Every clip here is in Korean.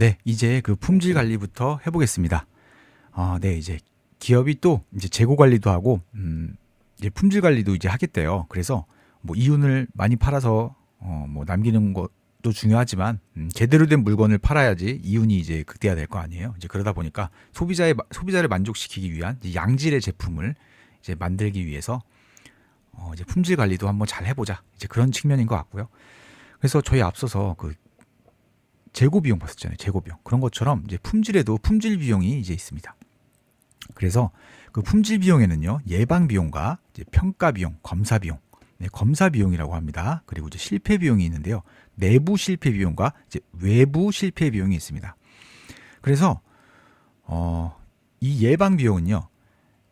네, 이제 그 품질 관리부터 해보겠습니다. 네, 이제 기업이 또 이제 재고 관리도 하고, 이제 품질 관리도 이제 하겠대요. 그래서 뭐 이윤을 많이 팔아서 뭐 남기는 것도 중요하지만, 제대로 된 물건을 팔아야지 이윤이 이제 극대화될 거 아니에요. 이제 그러다 보니까 소비자를 만족시키기 위한 이제 양질의 제품을 이제 만들기 위해서 이제 품질 관리도 한번 잘 해보자. 이제 그런 측면인 것 같고요. 그래서 저희 앞서서 그 재고 비용 봤었잖아요. 재고 비용. 그런 것처럼 이제 품질에도 품질 비용이 이제 있습니다. 그래서 그 품질 비용에는요, 예방 비용과 이제 평가 비용, 검사 비용, 네, 검사 비용이라고 합니다. 그리고 이제 실패 비용이 있는데요. 내부 실패 비용과 이제 외부 실패 비용이 있습니다. 그래서 이 예방 비용은요,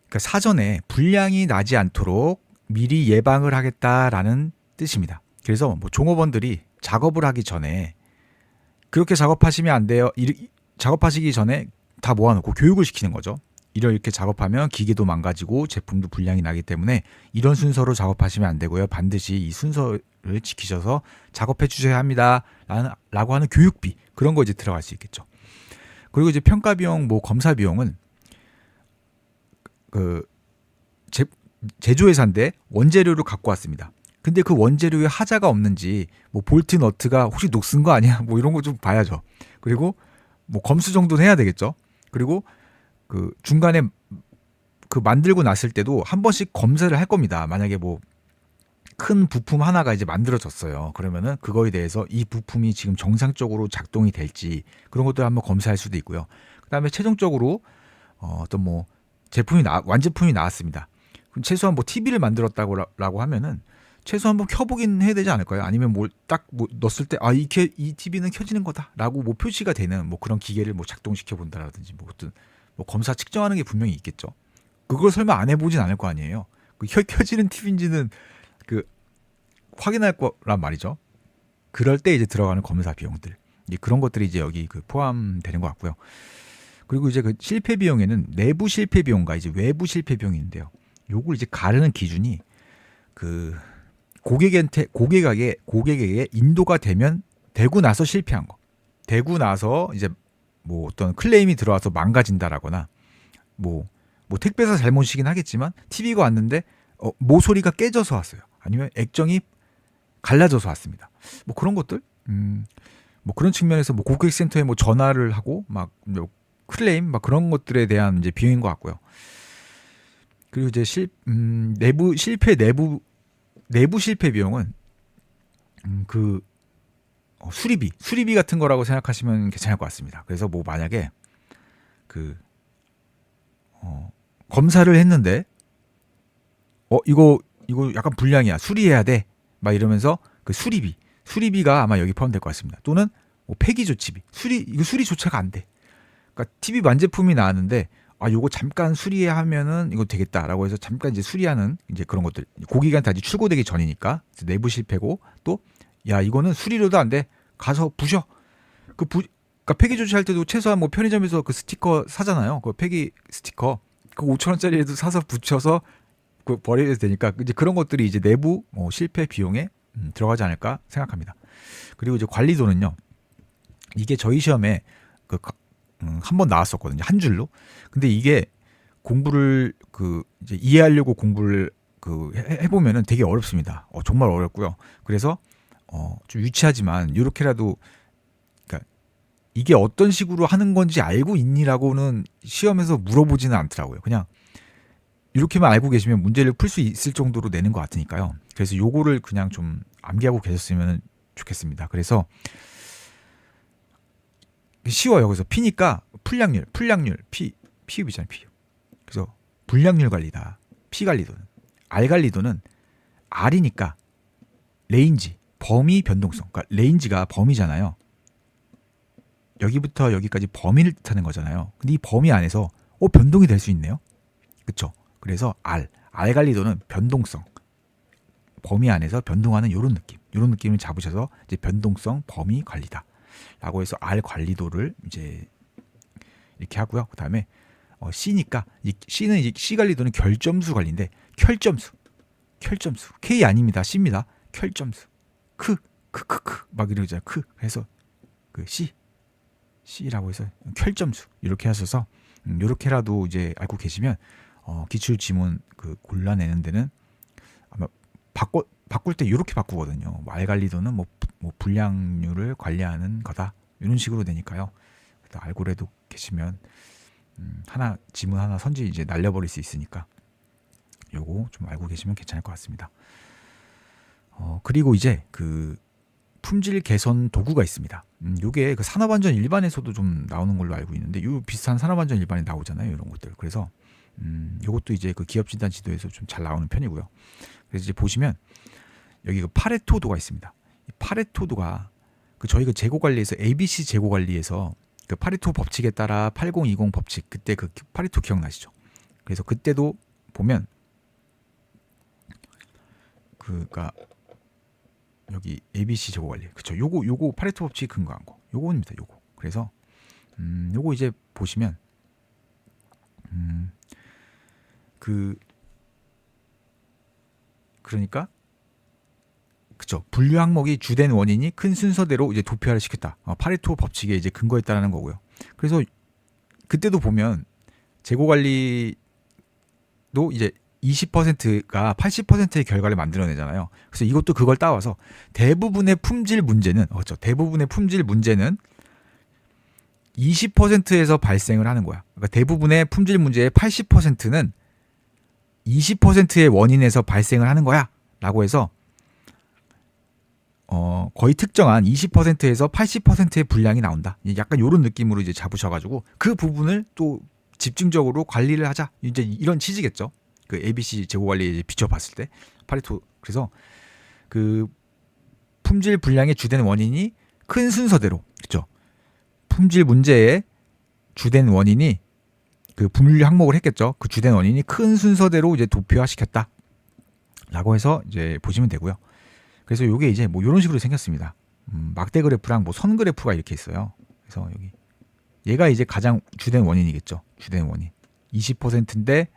그러니까 사전에 불량이 나지 않도록 미리 예방을 하겠다라는 뜻입니다. 그래서 뭐 종업원들이 작업을 하기 전에 그렇게 작업하시면 안 돼요. 작업하시기 전에 다 모아놓고 교육을 시키는 거죠. 이렇게 작업하면 기계도 망가지고 제품도 불량이 나기 때문에 이런 순서로 작업하시면 안 되고요. 반드시 이 순서를 지키셔서 작업해 주셔야 합니다. 라고 하는 교육비, 그런 거 이제 들어갈 수 있겠죠. 그리고 이제 평가 비용, 뭐 검사 비용은 그 제조회사인데 원재료를 갖고 왔습니다. 근데 그 원재료에 하자가 없는지, 뭐 볼트 너트가 혹시 녹슨 거 아니야? 뭐 이런 거 좀 봐야죠. 그리고 뭐 검수 정도는 해야 되겠죠. 그리고 그 중간에 그 만들고 났을 때도 한 번씩 검사를 할 겁니다. 만약에 뭐 큰 부품 하나가 이제 만들어졌어요. 그러면은 그거에 대해서 이 부품이 지금 정상적으로 작동이 될지 그런 것들 한번 검사할 수도 있고요. 그다음에 최종적으로 어떤 뭐 완제품이 나왔습니다. 그럼 최소한 뭐 TV를 만들었다고 하면은 최소한 한번 켜보긴 해야 되지 않을까요? 아니면 뭐 딱 뭐 넣었을 때 이 TV는 켜지는 거다라고 뭐 표시가 되는 뭐 그런 기계를 뭐 작동시켜 본다라든지 뭐 어떤 뭐 검사 측정하는 게 분명히 있겠죠. 그걸 설마 안 해보진 않을 거 아니에요. 그 켜지는 TV인지는 그 확인할 거란 말이죠. 그럴 때 이제 들어가는 검사 비용들, 이제 그런 것들이 이제 여기 그 포함되는 것 같고요. 그리고 이제 그 실패 비용에는 내부 실패 비용과 이제 외부 실패 비용이 있는데요. 요걸 이제 가르는 기준이 그 고객에게 인도가 되고 나서 실패한 거, 되고 나서 이제 뭐 어떤 클레임이 들어와서 망가진다라거나 뭐 택배사 잘못이긴 하겠지만 TV가 왔는데 모서리가 깨져서 왔어요. 아니면 액정이 갈라져서 왔습니다. 뭐 그런 것들, 뭐 그런 측면에서 뭐 고객센터에 뭐 전화를 하고 막 클레임 막 그런 것들에 대한 이제 비용인 것 같고요. 그리고 이제 내부 실패 비용은 그 수리비 같은 거라고 생각하시면 괜찮을 것 같습니다. 그래서 뭐 만약에 그 검사를 했는데 이거 약간 불량이야, 수리해야 돼 막 이러면서 그 수리비가 아마 여기 포함될 것 같습니다. 또는 뭐 폐기 조치비, 이거 수리 조차가 안 돼. 그러니까 TV 완제품이 나왔는데 요거 잠깐 수리하면은 이거 되겠다라고 해서 잠깐 이제 수리하는 이제 그런 것들, 고객한테 아직 출고되기 전이니까 내부 실패고, 또 야 이거는 수리로도 안 돼, 가서 부셔. 그러니까 폐기 조치할 때도 최소한 뭐 편의점에서 그 스티커 사잖아요. 그 폐기 스티커 그 5,000원짜리에도 사서 붙여서 그 버려야 되니까 이제 그런 것들이 이제 내부 실패 비용에 들어가지 않을까 생각합니다. 그리고 이제 관리도는요, 이게 저희 시험에 한 번 나왔었거든요, 한 줄로. 근데 이게 공부를 이제 이해하려고 공부를 해보면은 되게 어렵습니다. 정말 어렵고요. 그래서 좀 유치하지만 이렇게라도, 그러니까 이게 어떤 식으로 하는 건지 알고 있니라고는 시험에서 물어보지는 않더라고요. 그냥 이렇게만 알고 계시면 문제를 풀 수 있을 정도로 내는 것 같으니까요. 그래서 요거를 그냥 좀 암기하고 계셨으면 좋겠습니다. 그래서 쉬워요. 그래서 P니까 풀량률, P입이잖아요. P. 그래서 불량률 관리다. P 관리도는. R 관리도는 R이니까 레인지, 범위 변동성. 그러니까 레인지가 범위잖아요. 여기부터 여기까지 범위를 뜻하는 거잖아요. 근데 이 범위 안에서 변동이 될 수 있네요. 그렇죠? 그래서 R 관리도는 변동성, 범위 안에서 변동하는 이런 느낌을 잡으셔서 이제 변동성 범위 관리다라고 해서 R 관리도를 이제 이렇게 하고요. 그다음에 C니까 C는 이제 C 관리도는 결점수 관리인데, 결점수 K 아닙니다, C입니다. 결점수 크 막 이러잖아요. 그래서 그 C라고 해서 켤점수 이렇게 하셔서 이렇게라도 이제 알고 계시면 기출 지문 그 골라내는 데는 아마 바꿀 때 이렇게 바꾸거든요. 뭐 알갈리도는 뭐 분량률을 관리하는 거다 이런 식으로 되니까요. 알고라도 계시면 하나 지문 하나 선지 이제 날려버릴 수 있으니까 요거 좀 알고 계시면 괜찮을 것 같습니다. 그리고 이제 그 품질 개선 도구가 있습니다. 요게 그 산업안전 일반에서도 좀 나오는 걸로 알고 있는데 요 비슷한 산업안전 일반에 나오잖아요. 이런 것들. 그래서 요것도 이제 그 기업 진단 지도에서 좀 잘 나오는 편이고요. 그래서 이제 보시면 여기 그 파레토도가 있습니다. 이 파레토도가 그 저희 그 재고 관리에서 ABC 재고 관리에서 그 파레토 법칙에 따라 8020 법칙 그때 그 파레토 기억나시죠? 그래서 그때도 보면 그니까 여기 ABC 재고 관리 그쵸? 요거 파레토 법칙 근거한 거 요거입니다. 요거 그래서 요거 이제 보시면 그러니까 그쵸? 분류 항목이 주된 원인이 큰 순서대로 이제 도표화를 시켰다. 파레토 법칙에 이제 근거했다라는 거고요. 그래서 그때도 보면 재고 관리도 이제 20%가 80%의 결과를 만들어내잖아요. 그래서 이것도 그걸 따와서 대부분의 품질 문제는 그렇죠. 대부분의 품질 문제는 20%에서 발생을 하는 거야. 그러니까 대부분의 품질 문제의 80%는 20%의 원인에서 발생을 하는 거야라고 해서 거의 특정한 20%에서 80%의 분량이 나온다. 약간 이런 느낌으로 이제 잡으셔가지고 그 부분을 또 집중적으로 관리를 하자. 이제 이런 취지겠죠. 그 ABC 재고 관리에 비춰봤을 때 파레토 그래서 그 품질 불량의 주된 원인이 큰 순서대로 그렇죠. 품질 문제의 주된 원인이 그 분류 항목을 했겠죠. 그 주된 원인이 큰 순서대로 이제 도표화시켰다라고 해서 이제 보시면 되고요. 그래서 이게 이제 뭐 이런 식으로 생겼습니다. 막대 그래프랑 뭐 선 그래프가 이렇게 있어요. 그래서 여기 얘가 이제 가장 주된 원인이겠죠. 주된 원인 20%인데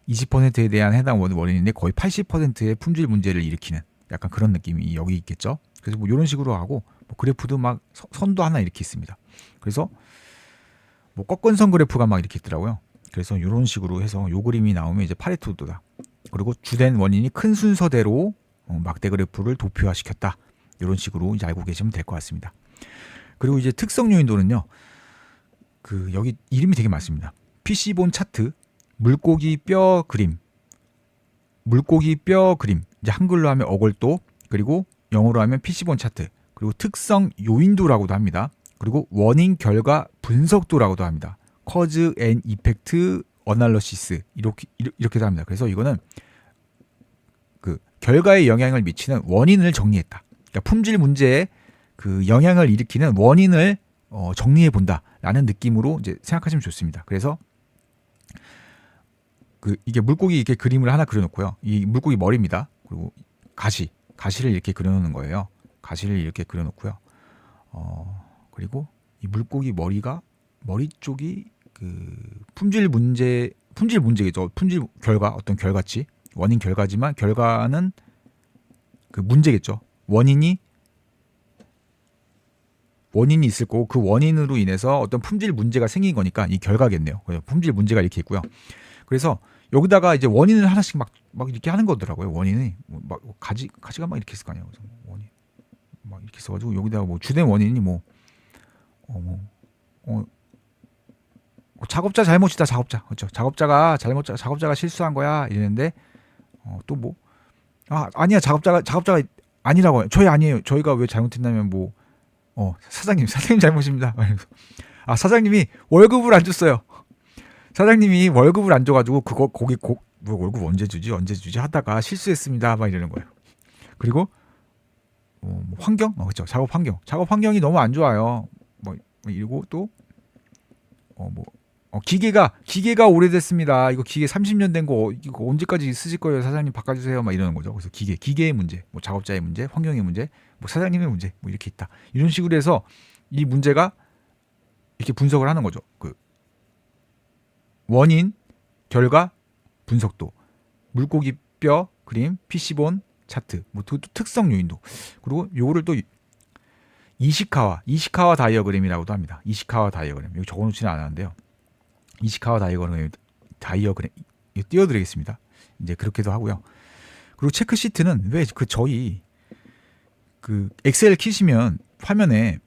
20%에 대한 해당 원인인데 거의 80%의 품질 문제를 일으키는 약간 그런 느낌이 여기 있겠죠. 그래서 뭐 이런 식으로 하고 뭐 그래프도 막 선도 하나 이렇게 있습니다. 그래서 뭐 꺾은선 그래프가 막 이렇게 있더라고요. 그래서 이런 식으로 해서 요 그림이 나오면 이제 파레토도다. 그리고 주된 원인이 큰 순서대로 막대 그래프를 도표화시켰다. 이런 식으로 이제 알고 계시면 될 것 같습니다. 그리고 이제 특성 요인도는요. 그 여기 이름이 되게 많습니다. PC본 차트, 물고기 뼈 그림, 이제 한글로 하면 어골도, 그리고 영어로 하면 PC본 차트, 그리고 특성 요인도라고도 합니다. 그리고 원인 결과 분석도라고도 합니다. 커즈 앤 이펙트 어널러시스 이렇게도 합니다. 그래서 이거는 그 결과에 영향을 미치는 원인을 정리했다. 그러니까 품질 문제에 그 영향을 일으키는 원인을 정리해 본다라는 느낌으로 이제 생각하시면 좋습니다. 그래서 그 이게 물고기 이렇게 그림을 하나 그려놓고요. 이 물고기 머리입니다. 그리고 가시를 이렇게 그려놓는 거예요. 가시를 이렇게 그려놓고요. 그리고 이 물고기 머리 쪽이 그 품질 문제겠죠. 품질 결과 어떤 결과치 원인 결과지만 결과는 그 문제겠죠. 원인이 있을 거고 그 원인으로 인해서 어떤 품질 문제가 생긴 거니까 이 결과겠네요. 품질 문제가 이렇게 있고요. 그래서 여기다가 이제 원인을 하나씩 막 이렇게 하는 거더라고요. 원인이 막 가지가 막 이렇게 있을 거 아니에요. 그래서 원인 막 이렇게 써가지고 여기다가 뭐 주된 원인이 작업자 잘못이다. 그렇죠. 작업자가 실수한 거야 이랬는데 또 뭐 아니야 작업자가 아니라고요. 저희 아니에요. 저희가 왜 잘못했냐면 뭐 사장님 잘못입니다. 사장님이 월급을 안 줬어요. 사장님이 월급을 안 줘가지고 뭐 월급 언제 주지 하다가 실수했습니다. 막 이러는 거예요. 그리고 뭐 환경, 그렇죠. 작업 환경이 너무 안 좋아요. 뭐 이러고 또 기계가 오래됐습니다. 이거 기계 30년 된 거 이거 언제까지 쓰실 거예요, 사장님 바꿔주세요. 막 이러는 거죠. 그래서 기계의 문제, 뭐 작업자의 문제, 환경의 문제, 뭐 사장님의 문제, 뭐 이렇게 있다. 이런 식으로 해서 이 문제가 이렇게 분석을 하는 거죠. 그 원인, 결과, 분석도, 물고기 뼈 그림, PC본 차트, 뭐 특성 요인도. 그리고 요거를 또 이시카와 다이어그램이라고도 합니다. 이시카와 다이어그램. 여기 적어놓지는 않았는데요. 이시카와 다이어그램 이거 띄워드리겠습니다. 이제 그렇게도 하고요. 그리고 체크 시트는 왜 그 저희 그 엑셀 키시면 화면에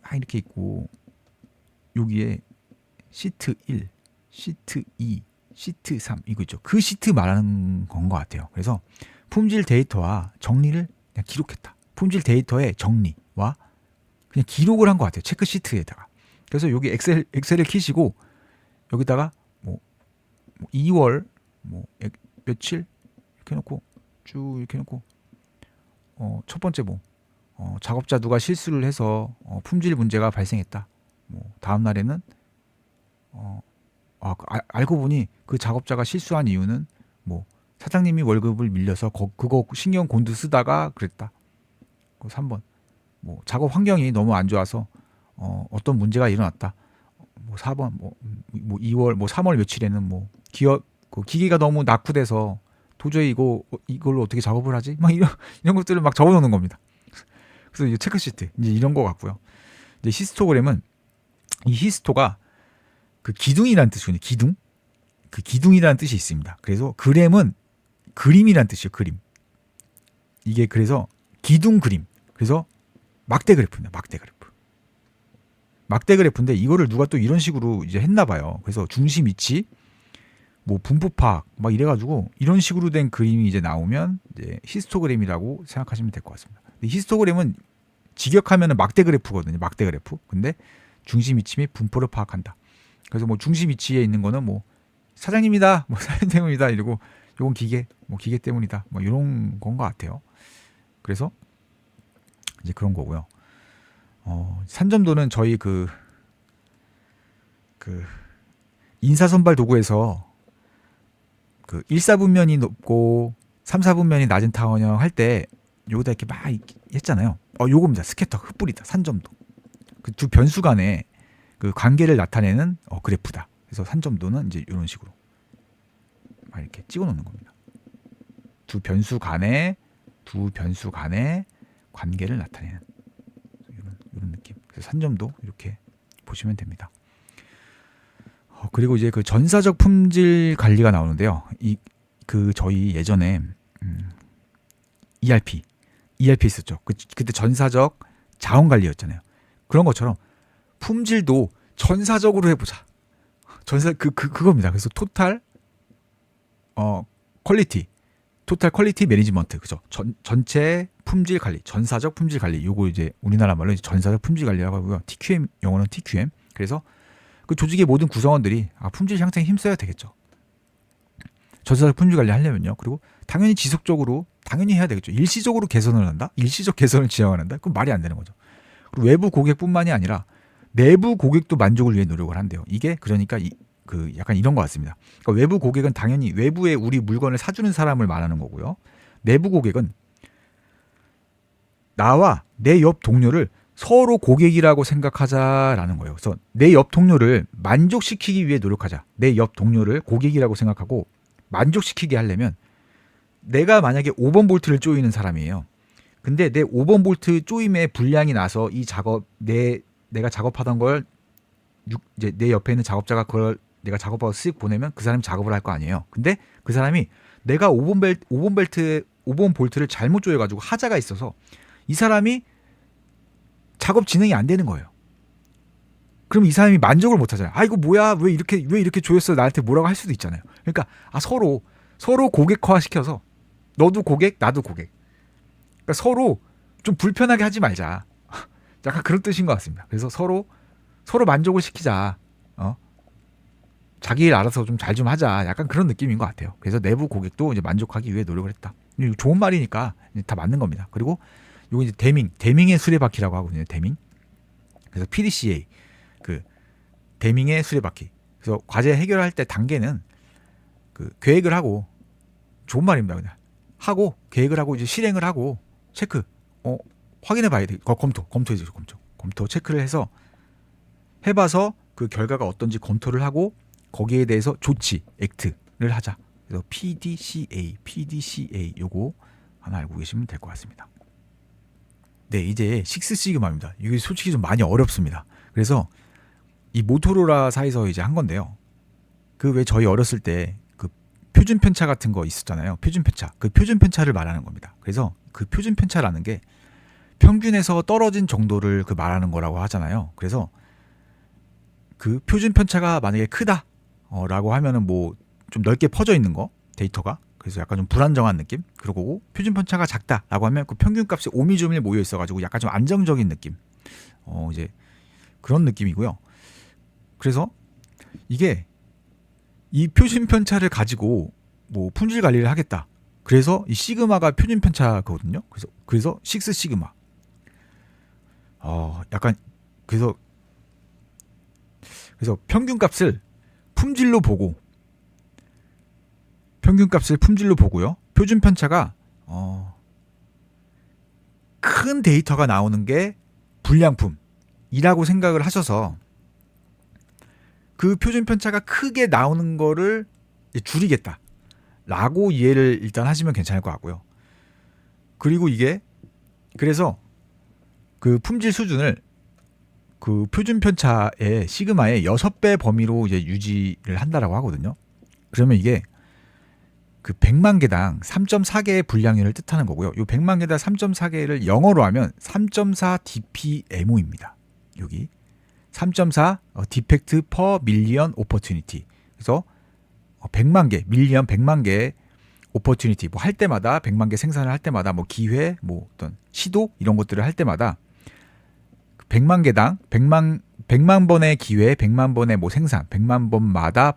막 이렇게 있고 여기에 시트 1, 시트 2, 시트 3 이거 있죠. 그 시트 말하는 건 것 같아요. 그래서 품질 데이터와 정리를 그냥 기록했다. 품질 데이터의 정리와 그냥 기록을 한 것 같아요. 체크 시트에다가. 그래서 여기 엑셀을 키시고 여기다가 뭐 2월 뭐 며칠 이렇게 놓고 쭉 이렇게 놓고 첫 번째 뭐 작업자 누가 실수를 해서 품질 문제가 발생했다. 뭐 다음 날에는 알고 보니 그 작업자가 실수한 이유는 뭐 사장님이 월급을 밀려서 그거 신경 곤두 쓰다가 그랬다. 3번 뭐 작업 환경이 너무 안 좋아서 어떤 문제가 일어났다. 뭐 4번 뭐 2월 뭐 3월 며칠에는 뭐 기업 그 기계가 너무 낙후돼서 도저히 이걸로 어떻게 작업을 하지? 막 이런 것들을 막 적어놓는 겁니다. 그래서 이제 체크 시트 이제 이런 거 같고요. 이제 히스토그램은 이 히스토가 그 기둥이라는 뜻이거든요. 기둥. 그 기둥이라는 뜻이 있습니다. 그래서 그램은 그림이라는 뜻이에요. 그림. 이게 그래서 기둥 그림. 그래서 막대 그래프입니다. 막대 그래프. 막대 그래프인데 이거를 누가 또 이런 식으로 이제 했나 봐요. 그래서 중심 위치, 뭐 분포 파악 막 이래가지고 이런 식으로 된 그림이 이제 나오면 이제 히스토그램이라고 생각하시면 될 것 같습니다. 근데 히스토그램은 직역하면은 막대 그래프거든요. 막대 그래프. 근데 중심 위치 및 분포를 파악한다. 그래서 뭐 중심 위치에 있는 거는 뭐 사장님이다, 뭐 사장님 때문이다 이러고 요건 기계, 뭐 기계 때문이다, 뭐 이런 건 것 같아요. 그래서 이제 그런 거고요. 산점도는 저희 그 인사선발 도구에서 그 1사분면이 높고 3사분면이 낮은 타원형 할 때 여기다 이렇게 막 했잖아요. 요겁니다. 스캐터 흩뿌리다. 산점도. 그 두 변수 간의 그 관계를 나타내는 그래프다. 그래서 산점도는 이제 이런 식으로 막 이렇게 찍어 놓는 겁니다. 두 변수 간의 관계를 나타내는 이런 느낌. 그래서 산점도 이렇게 보시면 됩니다. 그리고 이제 그 전사적 품질 관리가 나오는데요. 저희 예전에 ERP 있었죠. 그때 전사적 자원 관리였잖아요. 그런 것처럼 품질도 전사적으로 해보자. 그겁니다. 그래서 토탈 퀄리티 매니지먼트, 그죠? 전체 품질 관리, 전사적 품질 관리. 요거 이제 우리나라 말로 전사적 품질 관리라고 하고요. TQM 영어는 TQM. 그래서 그 조직의 모든 구성원들이 품질 향상에 힘써야 되겠죠. 전사적 품질 관리 하려면요. 그리고 당연히 지속적으로 당연히 해야 되겠죠. 일시적으로 개선을 한다? 일시적 개선을 지향을 한다? 그럼 말이 안 되는 거죠. 그리고 외부 고객뿐만이 아니라 내부 고객도 만족을 위해 노력을 한대요. 이게 그러니까 약간 이런 것 같습니다. 그러니까 외부 고객은 당연히 외부에 우리 물건을 사주는 사람을 말하는 거고요. 내부 고객은 나와 내 옆 동료를 서로 고객이라고 생각하자라는 거예요. 그래서 내 옆 동료를 만족시키기 위해 노력하자. 내 옆 동료를 고객이라고 생각하고 만족시키게 하려면 내가 만약에 5번 볼트를 조이는 사람이에요. 근데 내 5번 볼트 조임에 불량이 나서 이 작업 내가 작업하던 걸 이제 내 옆에 있는 작업자가 그걸 내가 작업하고 쓱 보내면 그 사람이 작업을 할 거 아니에요. 근데 그 사람이 내가 5번 볼트를 잘못 조여가지고 하자가 있어서 이 사람이 작업 진행이 안 되는 거예요. 그럼 이 사람이 만족을 못 하잖아요. 이거 뭐야? 왜 이렇게 조였어? 나한테 뭐라고 할 수도 있잖아요. 그러니까 서로 고객화 시켜서 너도 고객, 나도 고객. 그러니까 서로 좀 불편하게 하지 말자. 약간 그런 뜻인 것 같습니다. 그래서 서로 만족을 시키자. 자기 일 알아서 좀 잘 좀 하자. 약간 그런 느낌인 것 같아요. 그래서 내부 고객도 이제 만족하기 위해 노력을 했다. 좋은 말이니까 다 맞는 겁니다. 그리고 이거 이제 데밍의 수레바퀴라고 하거든요. 데밍. 그래서 PDCA 데밍의 수레바퀴. 그래서 과제 해결할 때 단계는 계획을 하고 좋은 말입니다. 그냥 하고 계획을 하고 이제 실행을 하고 체크. 확인해 봐야 돼. 검토해주죠. 검토 체크를 해서 해봐서 그 결과가 어떤지 검토를 하고 거기에 대해서 조치, 액트를 하자. 그래서 PDCA 요거 하나 알고 계시면 될 것 같습니다. 네, 이제 6 시그마입니다. 이게 솔직히 좀 많이 어렵습니다. 그래서 이 모토로라사에서 이제 한 건데요. 그 왜 저희 어렸을 때 그 표준 편차 같은 거 있었잖아요. 표준 편차. 그 표준 편차를 말하는 겁니다. 그래서 그 표준 편차라는 게 평균에서 떨어진 정도를 그 말하는 거라고 하잖아요. 그래서 그 표준 편차가 만약에 크다 라고 하면은 뭐 좀 넓게 퍼져 있는 거 데이터가, 그래서 약간 좀 불안정한 느낌. 그리고 표준 편차가 작다라고 하면 그 평균 값이 오미조밀 모여 있어가지고 약간 좀 안정적인 느낌. 이제 그런 느낌이고요. 그래서 이게 이 표준 편차를 가지고 뭐 품질 관리를 하겠다. 그래서 이 시그마가 표준 편차거든요. 그래서 6 시그마. 약간 그래서 평균 값을 품질로 보고, 보고요. 표준 편차가 큰 데이터가 나오는 게 불량품이라고 생각을 하셔서 그 표준 편차가 크게 나오는 거를 줄이겠다 라고 이해를 일단 하시면 괜찮을 것 같고요. 그리고 이게 그래서 그 품질 수준을 그 표준 편차의 시그마의 6배 범위로 이제 유지를 한다라고 하거든요. 그러면 이게 그 100만 개당 3.4개의 분량률을 뜻하는 거고요. 이 100만 개당 3.4개를 영어로 하면 3.4 DPMO입니다. 여기 3.4 디펙트 퍼 밀리언 오퍼튜니티. 그래서 100만 개, 밀리언 100만 개의 오퍼튜니티, 뭐 할 때마다 100만 개 생산을 할 때마다 뭐 기회, 뭐 어떤 시도 이런 것들을 할 때마다 100만 개당 100만 번의 기회, 100만 번의 뭐 생산, 100만 번마다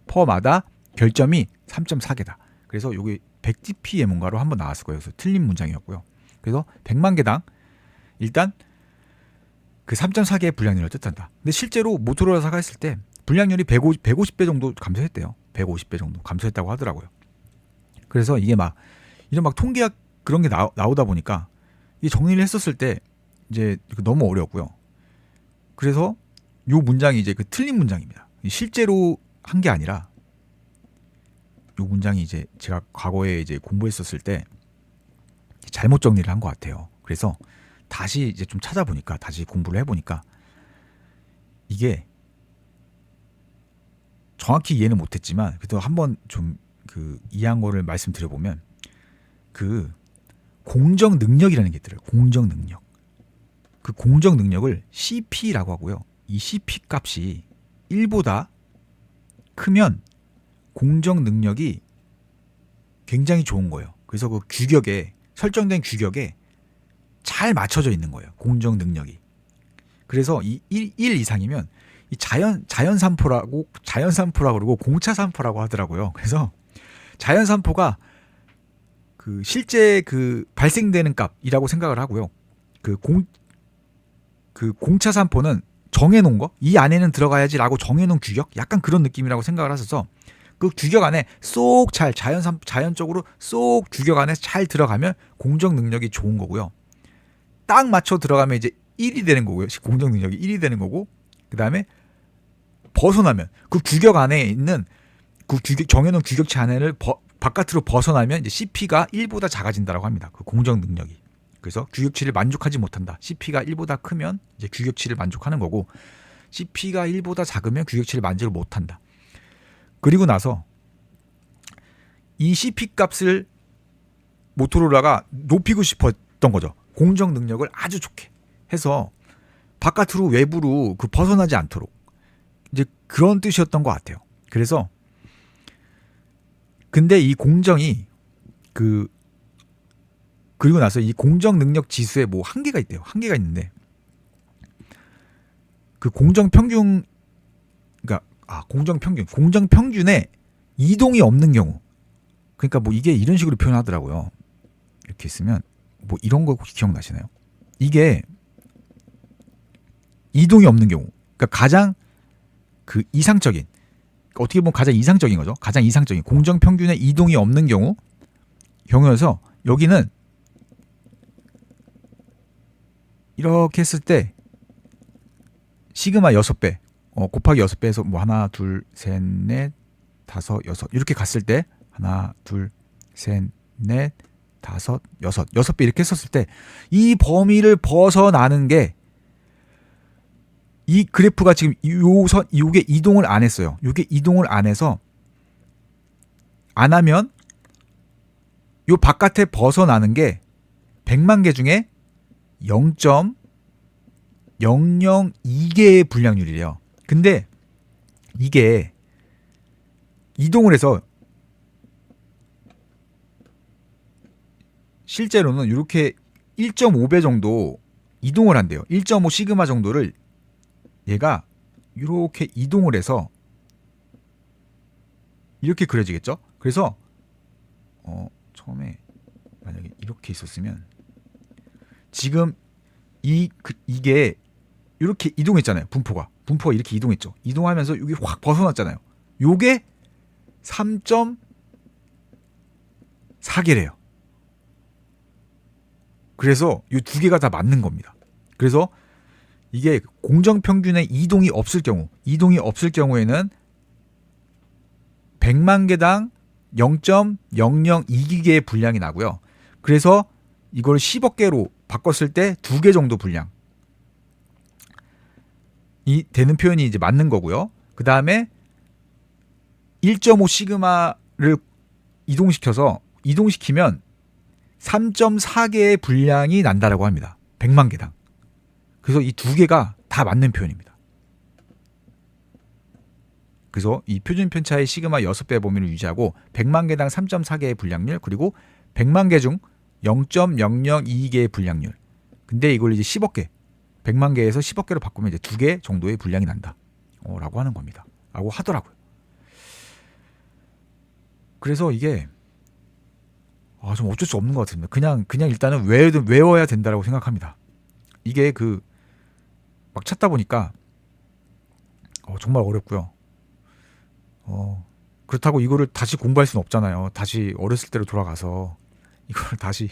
퍼마다 별점이 3.4개다. 그래서 여기 100dp의 뭔가로 한번 나왔을 거예요. 그래서 틀린 문장이었고요. 그래서 100만 개당 일단 그 3.4개의 분량률을 뜻한다. 근데 실제로 모토로라사가 했을 때 분량률이 150배 정도 감소했대요. 150배 정도 감소했다고 하더라고요. 그래서 이게 막 이런 막 통계학 그런 게 나오다 보니까 이 정리를 했었을 때 이제 너무 어려웠고요. 그래서 요 문장이 이제 그 틀린 문장입니다. 실제로 한 게 아니라 요 문장이 이제 제가 과거에 이제 공부했었을 때 잘못 정리를 한 것 같아요. 그래서 다시 이제 좀 찾아보니까, 다시 공부를 해보니까 이게 정확히 이해는 못했지만 그래도 한번 좀 그 이해한 거를 말씀드려보면 그 공정 능력이라는 게 있더라고요. 공정 능력. 그 공정 능력을 CP라고 하고요. 이 CP 값이 1보다 크면 공정 능력이 굉장히 좋은 거예요. 그래서 그 규격에, 설정된 규격에 잘 맞춰져 있는 거예요. 공정 능력이. 그래서 이 1 이상이면 이 자연산포라고 그러고 공차산포라고 하더라고요. 그래서 자연산포가 그 실제 그 발생되는 값이라고 생각을 하고요. 그 공차산포는 정해놓은 거, 이 안에는 들어가야지라고 정해놓은 규격, 약간 그런 느낌이라고 생각을 하셔서 그 규격 안에 쏙 잘 자연적으로 쏙 규격 안에 잘 들어가면 공정 능력이 좋은 거고요. 딱 맞춰 들어가면 이제 1이 되는 거고요. 공정 능력이 1이 되는 거고, 그 다음에 벗어나면 그 규격 안에 있는 그 정해놓은 규격치 안에를 바깥으로 벗어나면 이제 CP가 1보다 작아진다라고 합니다. 그 공정 능력이. 그래서 규격치를 만족하지 못한다. CP가 1보다 크면 이제 규격치를 만족하는 거고, CP가 1보다 작으면 규격치를 만족을 못한다. 그리고 나서 이 CP 값을 모토로라가 높이고 싶었던 거죠. 공정 능력을 아주 좋게 해서 바깥으로 외부로 그 벗어나지 않도록, 이제 그런 뜻이었던 것 같아요. 그래서 근데 이 공정이 그리고 나서 이 공정 능력 지수에 뭐 한계가 있대요. 한계가 있는데 그 공정 평균에 이동이 없는 경우, 그러니까 뭐 이게 이런 식으로 표현하더라고요. 이렇게 있으면 뭐 이런 거 혹시 기억나시나요? 이게 이동이 없는 경우, 그러니까 가장 그 이상적인, 어떻게 보면 가장 이상적인 거죠. 가장 이상적인 공정 평균에 이동이 없는 경우여서 여기는 이렇게 했을 때 시그마 6배 곱하기 6배에서 뭐 하나 둘 셋 넷 다섯 여섯 이렇게 갔을 때 하나 둘 셋 넷 다섯, 여섯 배 이렇게 했었을 때 이 범위를 벗어나는 게 이 그래프가 지금 요게 이동을 안 했어요. 요게 이동을 안 해서 안 하면 요 바깥에 벗어나는 게 100만 개 중에 0.002개의 불량률이래요. 근데 이게 이동을 해서 실제로는 이렇게 1.5배 정도 이동을 한대요. 1.5 시그마 정도를 얘가 이렇게 이동을 해서 이렇게 그려지겠죠? 그래서 처음에 만약에 이렇게 있었으면 지금 이게 이렇게 이동했잖아요. 분포가 이렇게 이동했죠. 이동하면서 여기 확 벗어났잖아요. 요게 3.4개래요. 그래서 이 두 개가 다 맞는 겁니다. 그래서 이게 공정평균의 이동이 없을 경우에는 100만 개당 0.002개의 분량이 나고요. 그래서 이걸 10억 개로 바꿨을 때 2개 정도 분량이 되는 표현이 이제 맞는 거고요. 그 다음에 1.5 시그마를 이동시키면 3.4개의 분량이 난다라고 합니다. 100만 개당. 그래서 이 두 개가 다 맞는 표현입니다. 그래서 이 표준 편차의 시그마 6배 범위를 유지하고 100만 개당 3.4개의 분량률, 그리고 100만 개 중 0.002개의 분량률. 근데 이걸 이제 10억 개, 100만 개에서 10억 개로 바꾸면 이제 2개 정도의 분량이 난다. 라고 하는 겁니다. 라고 하더라고요. 그래서 이게 좀 어쩔 수 없는 것 같습니다. 그냥 일단은 외워야 된다라고 생각합니다. 이게 막 찾다 보니까 정말 어렵고요. 그렇다고 이거를 다시 공부할 수는 없잖아요. 다시 어렸을 때로 돌아가서 이거를 다시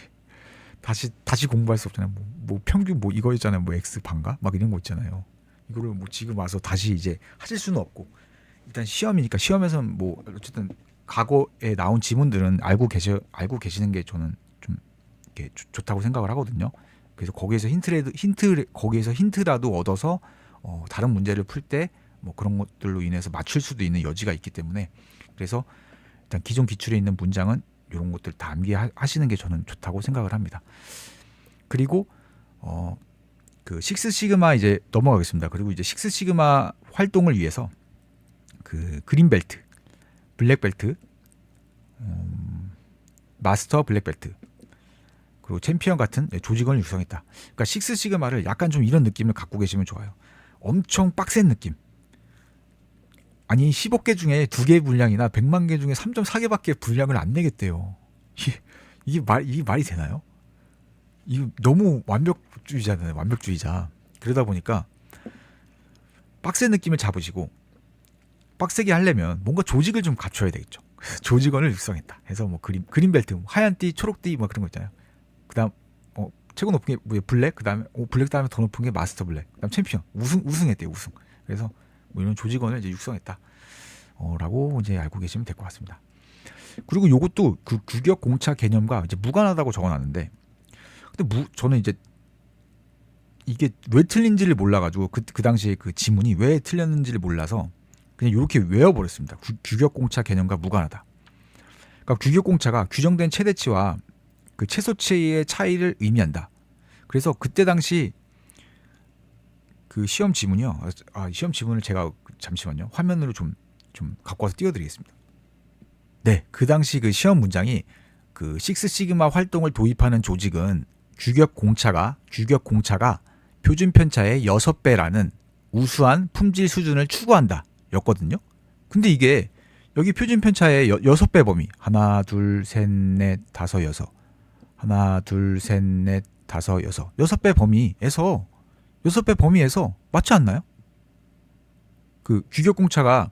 공부할 수 없잖아요. 뭐 평균 뭐 이거 있잖아요. 뭐 X 반가 막 이런 거 있잖아요. 이거를 뭐 지금 와서 다시 이제 하실 수는 없고, 일단 시험이니까 시험에서는 뭐 어쨌든 과거에 나온 지문들은 알고 계시는 게 저는 좀 이렇게 좋다고 생각을 하거든요. 그래서 거기에서 힌트라도 얻어서 다른 문제를 풀 때 뭐 그런 것들로 인해서 맞출 수도 있는 여지가 있기 때문에, 그래서 일단 기존 기출에 있는 문장은 이런 것들 다 암기하시는 게 저는 좋다고 생각을 합니다. 그리고 그 식스 시그마 이제 넘어가겠습니다. 그리고 이제 식스 시그마 활동을 위해서 그 그린 벨트, 블랙 벨트, 마스터 블랙 벨트, 그리고 챔피언 같은 조직원을 육성했다. 그러니까 식스 시그마를 약간 좀 이런 느낌을 갖고 계시면 좋아요. 엄청 빡센 느낌. 아니 10억 개 중에 2개 분량이나 100만 개 중에 3.4개밖에 분량을 안 내겠대요. 이게 말이 되나요? 이거 너무 완벽주의자잖아요. 완벽주의자. 그러다 보니까 빡센 느낌을 잡으시고, 빡세게 하려면 뭔가 조직을 좀 갖춰야 되겠죠. 조직원을 육성했다. 해서 뭐 그린 벨트, 하얀 띠, 초록 띠, 뭐 그런 거 있잖아요. 그다음 최고 높은 게 뭐 블랙, 그다음에 블랙 다음에 더 높은 게 마스터 블랙, 그다음 챔피언, 우승했대요. 우승. 그래서 뭐 이런 조직원을 이제 육성했다. 라고 이제 알고 계시면 될 것 같습니다. 그리고 이것도 그 규격 공차 개념과 이제 무관하다고 적어놨는데, 근데 저는 이제 이게 왜 틀린지를 몰라가지고 그 당시에 그 지문이 왜 틀렸는지를 몰라서 그냥 이렇게 외워버렸습니다. 규격 공차 개념과 무관하다. 그러니까 규격 공차가 규정된 최대치와 그 최소치의 차이를 의미한다. 그래서 그때 당시 그 시험 지문이요. 시험 지문을 제가 잠시만요. 화면으로 좀 갖고 와서 띄워드리겠습니다. 네, 그 당시 그 시험 문장이 그 식스 시그마 활동을 도입하는 조직은 규격 공차가 표준 편차의 6배라는 우수한 품질 수준을 추구한다 였거든요. 근데 이게 여기 표준 편차의 6배 범위, 하나 둘 셋 넷 다섯 여섯, 하나 둘 셋 넷 다섯 여섯, 6배 범위에서 맞지 않나요? 그 규격 공차가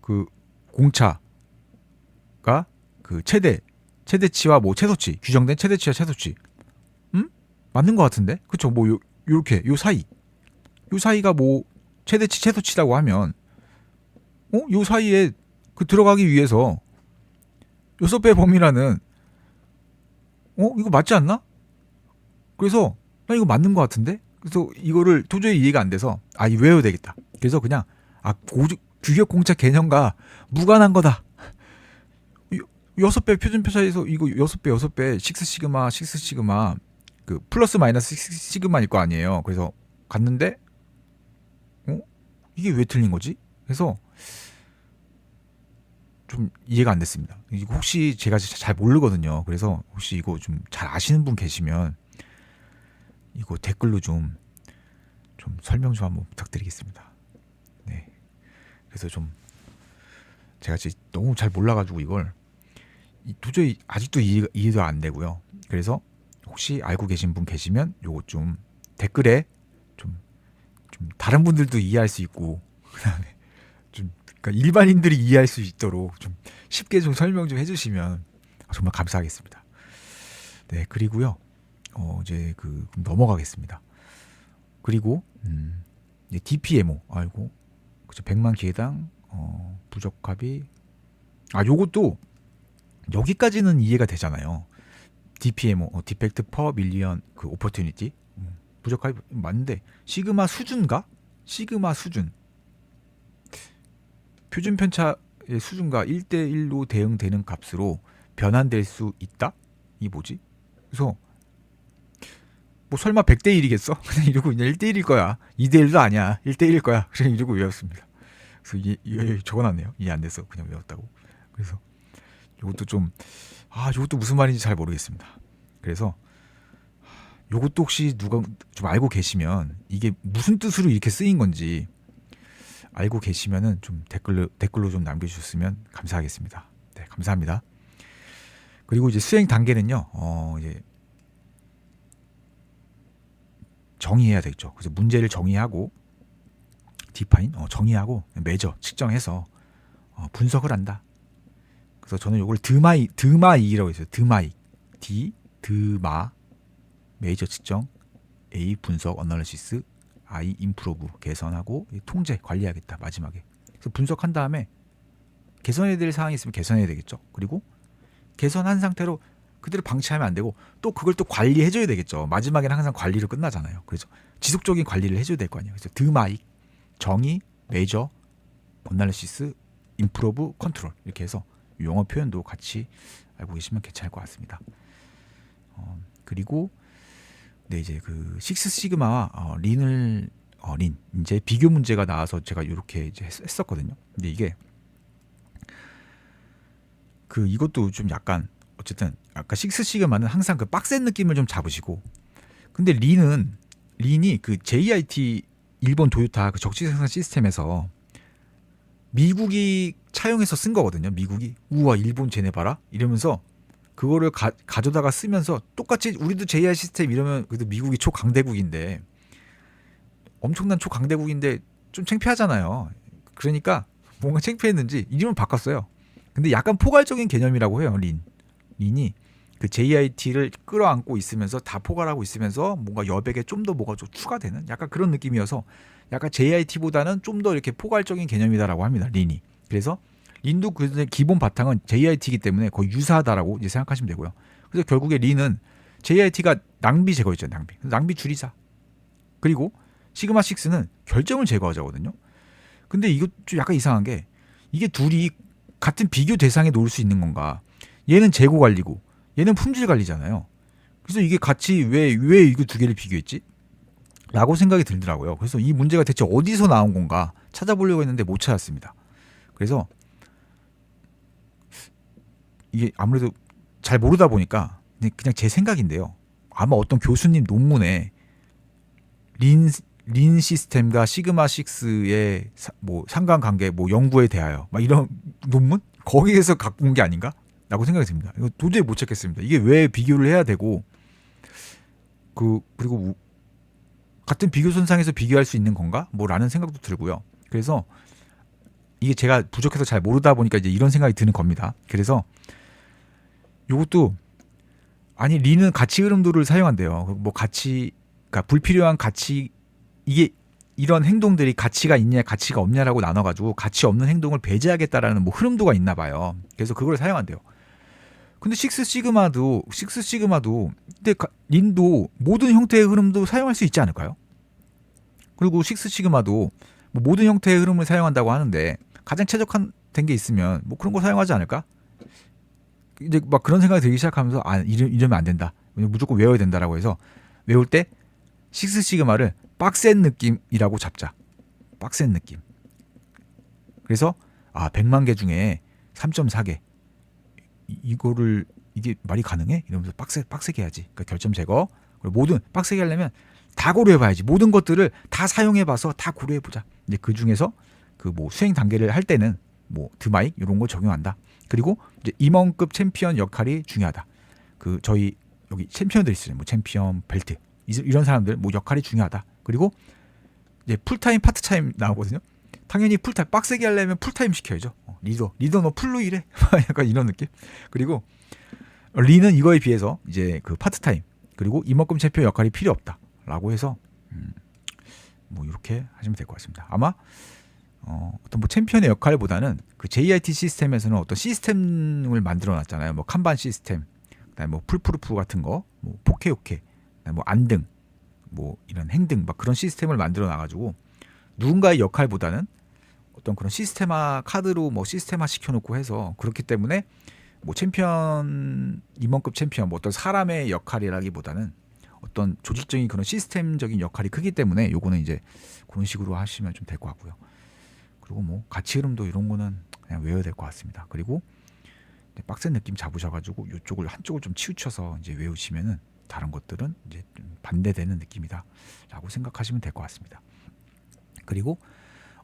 그 공차가 그 최대치와 뭐 최소치, 규정된 최대치와 최소치, 맞는 것 같은데, 그쵸? 뭐 요렇게 요 사이가 뭐 최대치 최소치라고 하면 요 사이에 그 들어가기 위해서 6배 범위라는 이거 맞지 않나? 그래서 나 이거 맞는 것 같은데? 그래서 이거를 도저히 이해가 안 돼서 이 외워야 되겠다. 그래서 그냥 규격 공차 개념과 무관한 거다. 6배 표준표사에서 이거 6배 6시그마 그 플러스 마이너스 시그마일 거 아니에요. 그래서 갔는데 이게 왜 틀린 거지? 그래서 좀 이해가 안 됐습니다. 이거 혹시 제가 잘 모르거든요. 그래서 혹시 이거 좀 잘 아시는 분 계시면 이거 댓글로 좀 설명 좀 한번 부탁드리겠습니다. 네. 그래서 좀 제가 진짜 너무 잘 몰라가지고 이걸 도저히 아직도 이해도 안 되고요. 그래서 혹시 알고 계신 분 계시면 요거 좀 댓글에 좀 다른 분들도 이해할 수 있고 그다음에 좀 그러니까 일반인들이 이해할 수 있도록 좀 쉽게 좀 설명 좀 해주시면 정말 감사하겠습니다. 네, 그리고요 이제 넘어가겠습니다. 그리고 이제 DPMO 알고 그죠 100만 기회당 부적합이 요것도 여기까지는 이해가 되잖아요. DPMO 디펙트 퍼 밀리언 그 오퍼튜니티 부적합이 맞는데 시그마 수준가? 시그마 수준 표준 편차의 수준과 1대1로 대응되는 값으로 변환될 수 있다? 이 뭐지? 그래서 뭐 설마 100대 1이겠어? 그냥 이러고 그냥 1대 1일 거야. 2대 1도 아니야. 1대 1일 거야. 그냥 이러고 외웠습니다. 그래서 이게 적어놨네요. 이해 안 돼서 그냥 외웠다고. 그래서 이것도 좀 이것도 무슨 말인지 잘 모르겠습니다. 그래서 이것도 혹시 누가 좀 알고 계시면 이게 무슨 뜻으로 이렇게 쓰인 건지 알고 계시면은 좀 댓글로 좀 남겨주셨으면 감사하겠습니다. 네, 감사합니다. 그리고 이제 수행 단계는요, 이제 정의해야 되겠죠. 그래서 문제를 정의하고 디파인 정의하고 매저 측정해서 분석을 한다. 그래서 저는 이걸 드마이라고 했어요. 드마 메이저 측정 A 분석 어널리시스 I 임프로브 개선하고 통제 관리하겠다. 마지막에 그래서 분석한 다음에 개선해야 될 사항이 있으면 개선해야 되겠죠. 그리고 개선한 상태로 그대로 방치하면 안 되고 또 그걸 또 관리해줘야 되겠죠. 마지막에는 항상 관리로 끝나잖아요. 그래서 지속적인 관리를 해줘야 될 거 아니에요. 그래서 드마이 정의 메이저 어널리시스 임프로브 컨트롤 이렇게 해서 용어 표현도 같이 알고 계시면 괜찮을 것 같습니다. 그리고 네, 이제 그 식스 시그마와 린 이제 비교 문제가 나와서 제가 이렇게 이제 했었거든요. 근데 이게 이것도 좀 약간 어쨌든 아까 식스 시그마는 항상 그 빡센 느낌을 좀 잡으시고 근데 린이 그 JIT 일본 도요타 그 적재 생산 시스템에서 미국이 차용해서 쓴 거거든요. 미국이 우와 일본 쟤네 봐라 이러면서 그거를 가져다가 쓰면서 똑같이 우리도 JI 시스템 이러면 그래도 미국이 초강대국인데 엄청난 초강대국인데 좀 창피하잖아요. 그러니까 뭔가 창피했는지 이름을 바꿨어요. 근데 약간 포괄적인 개념이라고 해요. 린이 그 JIT를 끌어안고 있으면서 다 포괄하고 있으면서 뭔가 여백에 좀 더 뭐가 좀 추가되는 약간 그런 느낌이어서 약간 JIT보다는 좀 더 이렇게 포괄적인 개념이다라고 합니다. 린이. 그래서 린도 그 기본 바탕은 JIT이기 때문에 거의 유사하다라고 이제 생각하시면 되고요. 그래서 결국에 린은 JIT가 낭비 제거였죠. 낭비 줄이자. 그리고 시그마 6는 결점을 제거하자거든요. 근데 이거 좀 약간 이상한 게 이게 둘이 같은 비교 대상에 놓을 수 있는 건가? 얘는 재고 관리고 얘는 품질 관리잖아요. 그래서 이게 같이 왜 이거 두 개를 비교했지? 라고 생각이 들더라고요. 그래서 이 문제가 대체 어디서 나온 건가 찾아보려고 했는데 못 찾았습니다. 그래서 이게 아무래도 잘 모르다 보니까 그냥 제 생각인데요. 아마 어떤 교수님 논문에 린 시스템과 시그마 6의 뭐 상관관계 뭐 연구에 대하여 막 이런 논문 거기에서 갖고 온 게 아닌가? 라고 생각이 듭니다. 이거 도저히 못 찾겠습니다. 이게 왜 비교를 해야 되고 그리고 같은 비교 선상에서 비교할 수 있는 건가? 뭐라는 생각도 들고요. 그래서 이게 제가 부족해서 잘 모르다 보니까 이제 이런 생각이 드는 겁니다. 그래서 이것도 아니 린은 가치 흐름도를 사용한대요. 뭐 그러니까 불필요한 가치 이게 이런 행동들이 가치가 있냐 가치가 없냐라고 나눠가지고 가치 없는 행동을 배제하겠다라는 뭐 흐름도가 있나 봐요. 그래서 그걸 사용한대요. 근데 식스 시그마도 근데 린도 모든 형태의 흐름도 사용할 수 있지 않을까요? 그리고 식스 시그마도 뭐 모든 형태의 흐름을 사용한다고 하는데 가장 최적화된 게 있으면 뭐 그런 거 사용하지 않을까? 이제 막 그런 생각이 들기 시작하면서 이러면 안 된다. 무조건 외워야 된다라고 해서 외울 때 식스 시그마를 빡센 느낌이라고 잡자. 빡센 느낌. 그래서 100만 개 중에 3.4개 이거를 이게 말이 가능해? 이러면서 빡세게 해야지. 그러니까 결점 제거. 그리고 모든 빡세게 하려면 다 고려해봐야지. 모든 것들을 다 사용해봐서 다 고려해보자. 이제 그 중에서 그 뭐 수행 단계를 할 때는 뭐 드마익 이런 거 적용한다. 그리고 이제 임원급 챔피언 역할이 중요하다. 그 저희 여기 챔피언들 있어요. 뭐 챔피언 벨트 이런 사람들 뭐 역할이 중요하다. 그리고 이제 풀타임 파트타임 나오거든요. 당연히 풀타임 빡세게 하려면 풀타임 시켜야죠. 리더 너 풀로 일해. 약간 이런 느낌. 그리고 리는 이거에 비해서 이제 그 파트타임 그리고 임원급 챔피언 역할이 필요 없다라고 해서 뭐 이렇게 하시면 될 것 같습니다. 아마 어떤 뭐 챔피언의 역할보다는 그 JIT 시스템에서는 어떤 시스템을 만들어 놨잖아요. 뭐 칸반 시스템, 그다음에 뭐 풀프루프 같은 거, 뭐 포케오케, 뭐 안등, 뭐 이런 행등 막 그런 시스템을 만들어 놔가지고 누군가의 역할보다는 어떤 그런 시스테마 카드로 뭐 시스테마 시켜놓고 해서 그렇기 때문에 뭐 챔피언 임원급 챔피언 뭐 어떤 사람의 역할이라기보다는 어떤 조직적인 그런 시스템적인 역할이 크기 때문에 요거는 이제 그런 식으로 하시면 좀 될 것 같고요. 그리고 뭐 가치 흐름도 이런 거는 그냥 외워야 될 것 같습니다. 그리고 빡센 느낌 잡으셔가지고 이쪽을 한쪽을 좀 치우쳐서 이제 외우시면은 다른 것들은 이제 좀 반대되는 느낌이다라고 생각하시면 될 것 같습니다. 그리고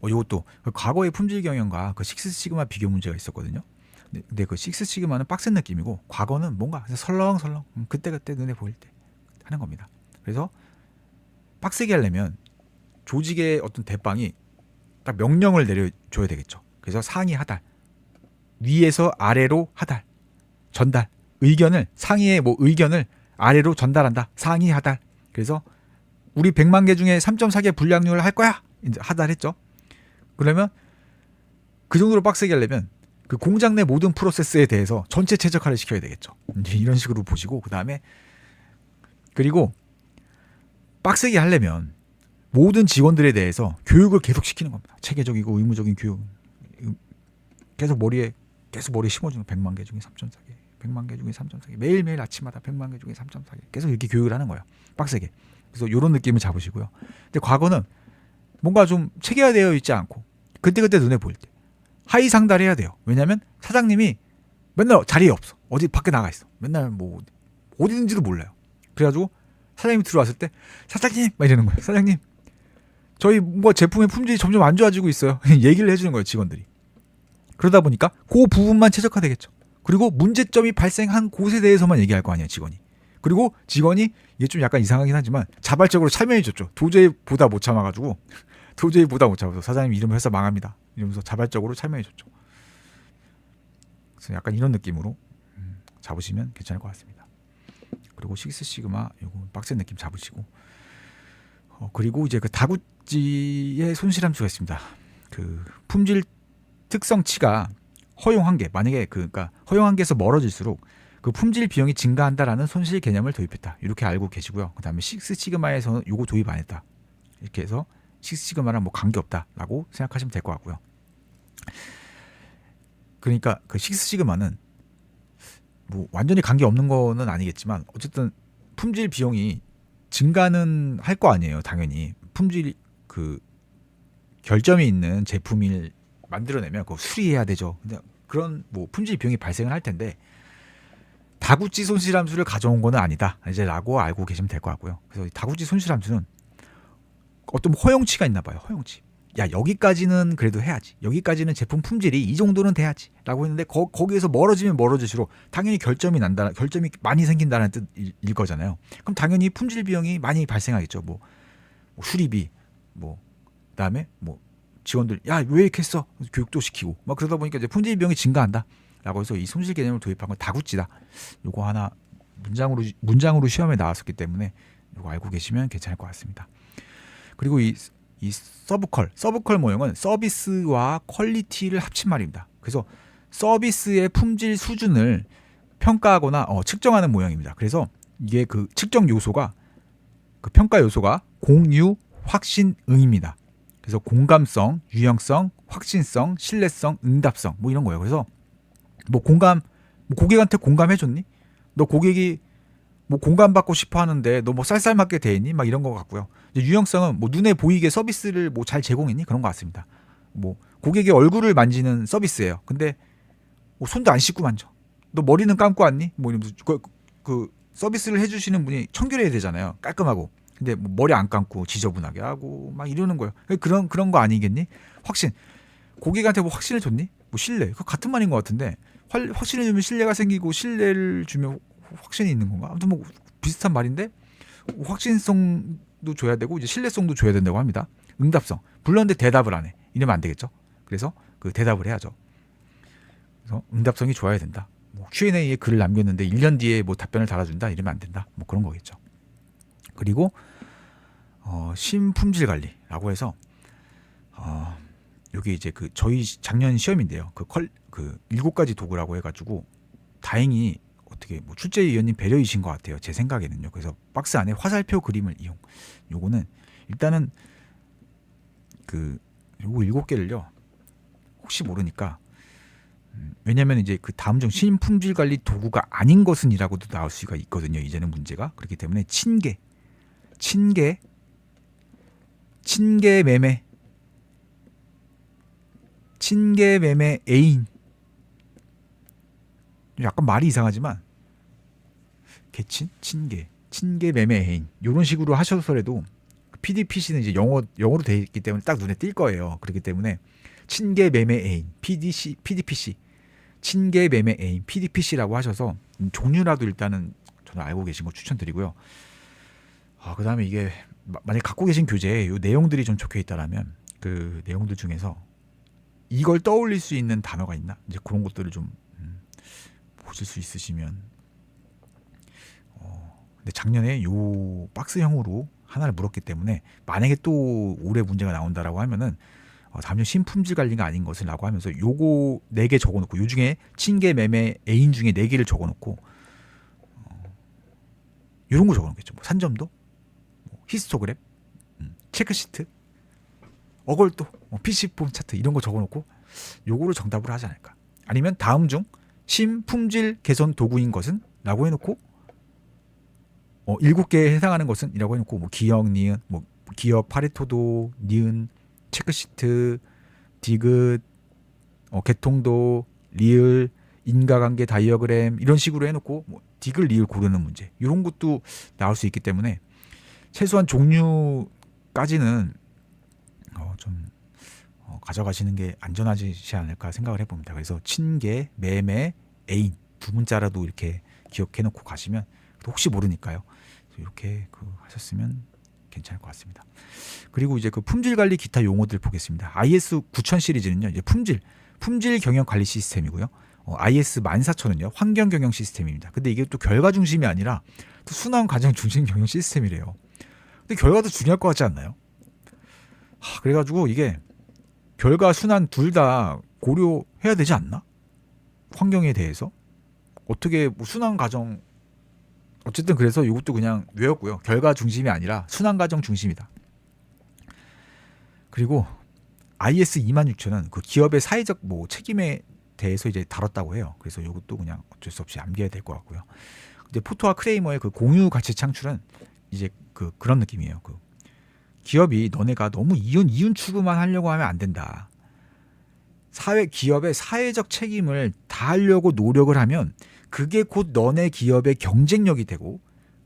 이것도 그 과거의 품질 경영과 그 식스 시그마 비교 문제가 있었거든요. 근데 그 식스 시그마는 빡센 느낌이고 과거는 뭔가 설렁설렁 그때그때 눈에 보일 때 하는 겁니다. 그래서 빡세게 하려면 조직의 어떤 대빵이 딱 명령을 내려줘야 되겠죠. 그래서 상위 하달, 위에서 아래로 하달, 전달, 의견을 상위의 뭐 의견을 아래로 전달한다. 상위 하달. 그래서 우리 100만 개 중에 3.4개 불량률을 할 거야. 이제 하달했죠. 그러면 그 정도로 빡세게 하려면 그 공장 내 모든 프로세스에 대해서 전체 최적화를 시켜야 되겠죠. 이런 식으로 보시고 그다음에 그리고 빡세게 하려면 모든 직원들에 대해서 교육을 계속 시키는 겁니다. 체계적이고 의무적인 교육. 계속 머리에 심어주는 100만 개 중에 3.4개, 100만 개 중에 3.4개, 매일매일 아침마다 100만 개 중에 3.4개 계속 이렇게 교육을 하는 거예요. 빡세게. 그래서 이런 느낌을 잡으시고요. 근데 과거는 뭔가 좀 체계화되어 있지 않고 그때그때 눈에 보일 때 하위 상달해야 돼요. 왜냐하면 사장님이 맨날 자리에 없어. 어디 밖에 나가 있어. 맨날 뭐 어디 있는지도 몰라요. 그래가지고 사장님이 들어왔을 때 사장님 막 이러는 거예요. 사장님 저희 뭐 제품의 품질이 점점 안 좋아지고 있어요. 얘기를 해주는 거예요, 직원들이. 그러다 보니까 그 부분만 최적화되겠죠. 그리고 문제점이 발생한 곳에 대해서만 얘기할 거 아니에요, 직원이. 그리고 직원이 이게 좀 약간 이상하긴 하지만 자발적으로 참여해줬죠. 도저히 보다 못 참아서 사장님 이러면 회사 망합니다. 이러면서 자발적으로 참여해줬죠. 그래서 약간 이런 느낌으로 잡으시면 괜찮을 것 같습니다. 그리고 식스 시그마 이거 빡센 느낌 잡으시고 그리고 이제 그 다구찌의 손실함수가 있습니다. 그 품질 특성치가 허용 한계 만약에 그러니까 허용 한계에서 멀어질수록 그 품질 비용이 증가한다라는 손실 개념을 도입했다. 이렇게 알고 계시고요. 그다음에 식스 시그마에서는 요거 도입 안 했다. 이렇게 해서 식스 시그마랑 뭐 관계 없다라고 생각하시면 될 것 같고요. 그러니까 그 식스 시그마는 뭐 완전히 관계 없는 거는 아니겠지만 어쨌든 품질 비용이 증가는 할 거 아니에요. 당연히 품질 그 결점이 있는 제품을 만들어내면 그거 수리해야 되죠. 근데 그런 뭐 품질 비용이 발생을 할 텐데 다구찌 손실함수를 가져온 거는 아니다. 이제라고 알고 계시면 될 것 같고요. 그래서 다구찌 손실함수는 어떤 허용치가 있나 봐요. 허용치. 야 여기까지는 그래도 해야지. 여기까지는 제품 품질이 이 정도는 돼야지라고 했는데 거기에서 멀어지면 멀어질수록 당연히 결점이 많이 생긴다는 뜻일 거잖아요. 그럼 당연히 품질 비용이 많이 발생하겠죠. 뭐 수리비, 뭐 그다음에 뭐 직원들 야 왜 이렇게 했어? 교육도 시키고 막 그러다 보니까 이제 품질 비용이 증가한다라고 해서 이 손실 개념을 도입한 건 다구찌다. 요거 하나 문장으로 시험에 나왔었기 때문에 요거 알고 계시면 괜찮을 것 같습니다. 그리고 이 서브컬 모형은 서비스와 퀄리티를 합친 말입니다. 그래서 서비스의 품질 수준을 평가하거나 측정하는 모양입니다. 그래서 이게 그 측정 요소가 그 평가 요소가 공유, 확신, 응입니다. 그래서 공감성, 유형성, 확신성, 신뢰성, 응답성 뭐 이런 거예요. 그래서 뭐 고객한테 공감해줬니? 너 고객이 뭐 공감받고 싶어 하는데 너 뭐 쌀쌀맞게 대했니? 막 이런 거 같고요. 유형성은 뭐 눈에 보이게 서비스를 뭐 잘 제공했니? 그런 거 같습니다. 뭐 고객의 얼굴을 만지는 서비스예요. 근데 뭐 손도 안 씻고 만져. 너 머리는 감고 왔니? 뭐 이러면서 그 서비스를 해주시는 분이 청결해야 되잖아요. 깔끔하고. 근데 뭐 머리 안 감고 지저분하게 하고 막 이러는 거예요. 그런 거 아니겠니? 확신. 고객한테 뭐 확신을 줬니? 뭐 신뢰. 그 같은 말인 것 같은데 확신을 주면 신뢰가 생기고 신뢰를 주면 확신이 있는 건가? 아무튼 뭐 비슷한 말인데 확신성도 줘야 되고 이제 신뢰성도 줘야 된다고 합니다. 응답성. 불렀는데 대답을 안 해. 이러면 안 되겠죠. 그래서 그 대답을 해야죠. 그래서 응답성이 좋아야 된다. 뭐 Q&A에 글을 남겼는데 1년 뒤에 뭐 답변을 달아준다 이러면 안 된다. 뭐 그런 거겠죠. 그리고 신품질 관리라고 해서 여기 이제 그 저희 작년 시험인데요. 그 7가지 도구라고 해가지고 다행히 어떻게 뭐 출제위원님 배려이신 것 같아요. 제 생각에는요. 그래서 박스 안에 화살표 그림을 이용. 요거는 일단은 그 요거 7개를요. 혹시 모르니까 왜냐면 이제 그 다음 중 신품질 관리 도구가 아닌 것은이라고도 나올 수가 있거든요. 이제는 문제가 그렇기 때문에 친개 매매 애인 약간 말이 이상하지만 친개 매매 애인 이런 식으로 하셔서라도 PDPC는 이제 영어로 되어 있기 때문에 딱 눈에 띌 거예요. 그렇기 때문에 친개 매매 애인 PDPC 친개 매매 애인 PDPC라고 하셔서 종류라도 일단은 저는 알고 계신 거 추천드리고요. 그 다음에 이게 만약 갖고 계신 교재에 이 내용들이 좀 적혀 있다라면 그 내용들 중에서 이걸 떠올릴 수 있는 단어가 있나? 이제 그런 것들을 좀 보실 수 있으시면. 근데 작년에 요 박스형으로 하나를 물었기 때문에 만약에 또 올해 문제가 나온다라고 하면은 다음년 신품질 관리가 아닌 것을라고 하면서 요거 4개 적어놓고 요 중에 친개 매매 애인 중에 4개를 적어놓고 이런 거 적어놓겠죠. 뭐 산점도, 히스토그램, 체크시트, 어걸도, PC폼 차트 이런 거 적어놓고 요거를 정답으로 하지 않을까. 아니면 다음 중 신품질 개선 도구인 것은? 라고 해놓고 7개에 해당하는 것은? 이라고 해놓고 뭐 기억, 니은, 뭐 기업 파레토도, 니은, 체크시트, 디귿, 개통도, 리을, 인과관계 다이어그램 이런 식으로 해놓고 뭐 디귿, 리을 고르는 문제 이런 것도 나올 수 있기 때문에 최소한 종류까지는 좀 가져가시는 게 안전하지 않을까 생각을 해봅니다. 그래서 친개, 매매, 애인 2문자라도 이렇게 기억해놓고 가시면 혹시 모르니까요. 이렇게 하셨으면 괜찮을 것 같습니다. 그리고 이제 그 품질 관리 기타 용어들 보겠습니다. IS 9000 시리즈는요, 이제 품질 경영 관리 시스템이고요. IS 14000은요, 환경 경영 시스템입니다. 근데 이게 또 결과 중심이 아니라 또 순환 과정 중심 경영 시스템이래요. 근데 결과도 중요할 것 같지 않나요? 그래가지고 이게 결과 순환 둘 다 고려해야 되지 않나? 환경에 대해서 어떻게 뭐 순환 과정 어쨌든 그래서 이것도 그냥 외웠고요. 결과 중심이 아니라 순환 과정 중심이다. 그리고 IS 26000은 그 기업의 사회적 뭐 책임에 대해서 이제 다뤘다고 해요. 그래서 이것도 그냥 어쩔 수 없이 암기해야 될 것 같고요. 근데 포토와 크레이머의 그 공유 가치 창출은 이제 그런 느낌이에요. 기업이 너네가 너무 이윤 추구만 하려고 하면 안 된다. 기업의 사회적 책임을 다하려고 노력을 하면 그게 곧 너네 기업의 경쟁력이 되고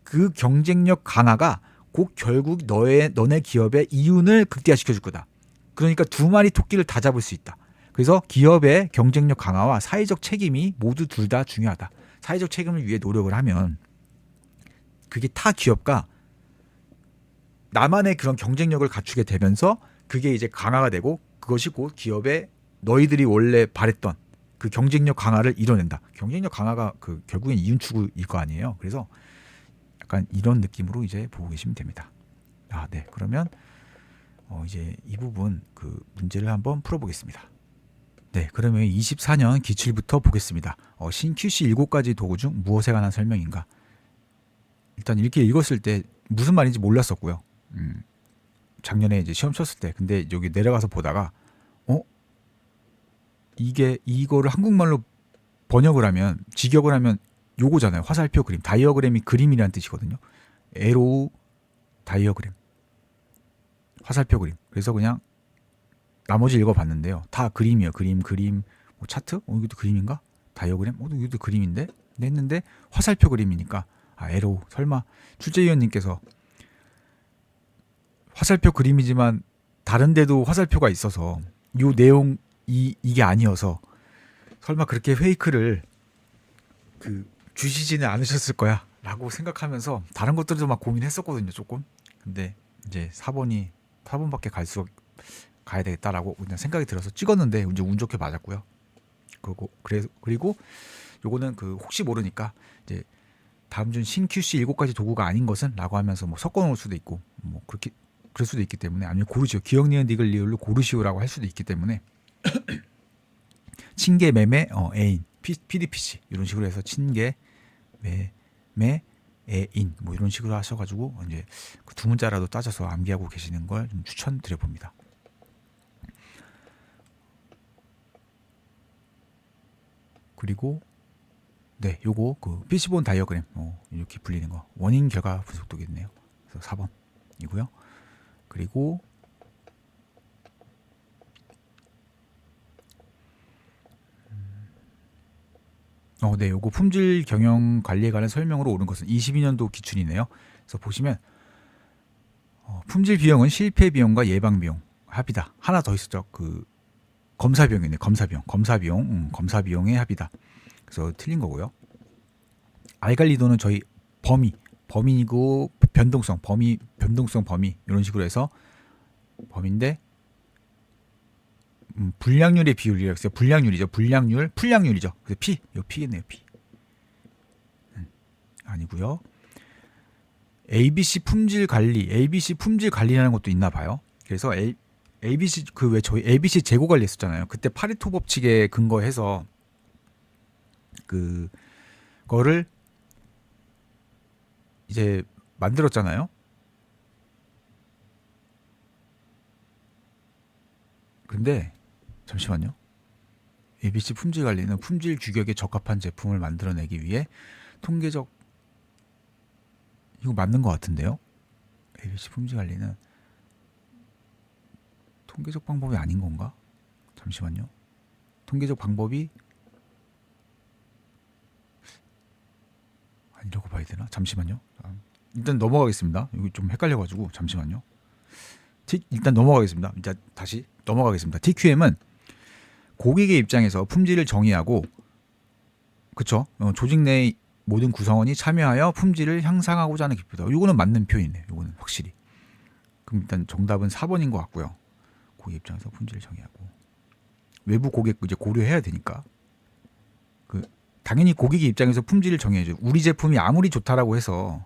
그 경쟁력 강화가 곧 결국 너네 기업의 이윤을 극대화시켜 줄 거다. 그러니까 2마리 토끼를 다 잡을 수 있다. 그래서 기업의 경쟁력 강화와 사회적 책임이 모두 둘 다 중요하다. 사회적 책임을 위해 노력을 하면 그게 타 기업과 나만의 그런 경쟁력을 갖추게 되면서 그게 이제 강화가 되고 그것이 곧 기업의 너희들이 원래 바랬던 그 경쟁력 강화를 이뤄낸다. 경쟁력 강화가 결국엔 이윤 추구일 거 아니에요. 그래서 약간 이런 느낌으로 이제 보고 계시면 됩니다. 네. 그러면 이제 이 부분 문제를 한번 풀어보겠습니다. 네, 그러면 24년 기출부터 보겠습니다. 신 QC 7가지 도구 중 무엇에 관한 설명인가? 일단 이렇게 읽었을 때 무슨 말인지 몰랐었고요. 작년에 이제 시험 쳤을 때, 근데 여기 내려가서 보다가 이거를 한국말로 번역을 하면, 직역을 하면 요거잖아요. 화살표 그림. 다이어그램이 그림이라는 뜻이거든요. 에로우 다이어그램. 화살표 그림. 그래서 그냥 나머지 읽어봤는데요. 다 그림이에요. 그림. 뭐 차트? 이것도 그림인가? 다이어그램? 이것도 그림인데? 했는데 화살표 그림이니까 에로우. 설마 출제위원님께서 화살표 그림이지만 다른데도 화살표가 있어서 요 내용 이게 아니어서 설마 그렇게 페이크를 주시지는 않으셨을 거야 라고 생각하면서 다른 것들도 막 고민했었거든요. 조금. 근데 이제 4번밖에 가야 되겠다라고 그냥 생각이 들어서 찍었는데 이제 운 좋게 맞았고요. 그리고 요거는 혹시 모르니까 이제 다음 준 신 QC 7가지 도구가 아닌 것은 라고 하면서 뭐 섞어 놓을 수도 있고 뭐 그렇게 그럴 수도 있기 때문에, 아니면 고르시오, 기억 니은 디귿 리을로 고르시오라고 할 수도 있기 때문에 친개 매매 애인 PDPC 이런 식으로 해서 친개 매매 애인 뭐 이런 식으로 하셔가지고 이제 그 두 문자라도 따져서 암기하고 계시는 걸 좀 추천드려 봅니다. 그리고 네, 요거 피시본 다이어그램 이렇게 불리는 거 원인 결과 분석도겠네요. 그래서 4번이고요. 그리고 네, 요거 품질 경영 관리에 관한 설명으로 옳은 것은 22년도 기준이네요. 그래서 보시면 품질 비용은 실패 비용과 예방 비용 합이다. 하나 더 있었죠. 검사 비용이네. 검사 검사 비용의 합이다. 그래서 틀린 거고요. 알갈리도는 저희 범위이고 변동성 범위 이런 식으로 해서 범위인데 불량률의 비율이라고 했어요. 불량률이죠. 풀량률이죠. 그래서 P겠네요. P. 아니고요. ABC 품질 관리라는 것도 있나 봐요. 그래서 ABC 왜 저희 ABC 재고 관리 했었잖아요. 그때 파레토 법칙에 근거해서 그거를 이제 만들었잖아요. 근데 잠시만요. ABC 품질 관리는 품질 규격에 적합한 제품을 만들어내기 위해 통계적 이거 맞는 것 같은데요. ABC 품질 관리는 통계적 방법이 아닌 건가? 잠시만요. 통계적 방법이 아니라고 봐야 되나? 잠시만요. 일단 넘어가겠습니다. 이거 좀 헷갈려가지고 잠시만요. 일단 넘어가겠습니다. 이제 다시 넘어가겠습니다. TQM은 고객의 입장에서 품질을 정의하고, 그쵸? 조직 내 모든 구성원이 참여하여 품질을 향상하고자 하는 기표다. 이거는 맞는 표현이네요. 이거는 확실히. 그럼 일단 정답은 4번인 것 같고요. 고객 입장에서 품질을 정의하고, 외부 고객 이제 고려해야 되니까. 당연히 고객의 입장에서 품질을 정해야죠. 우리 제품이 아무리 좋다라고 해서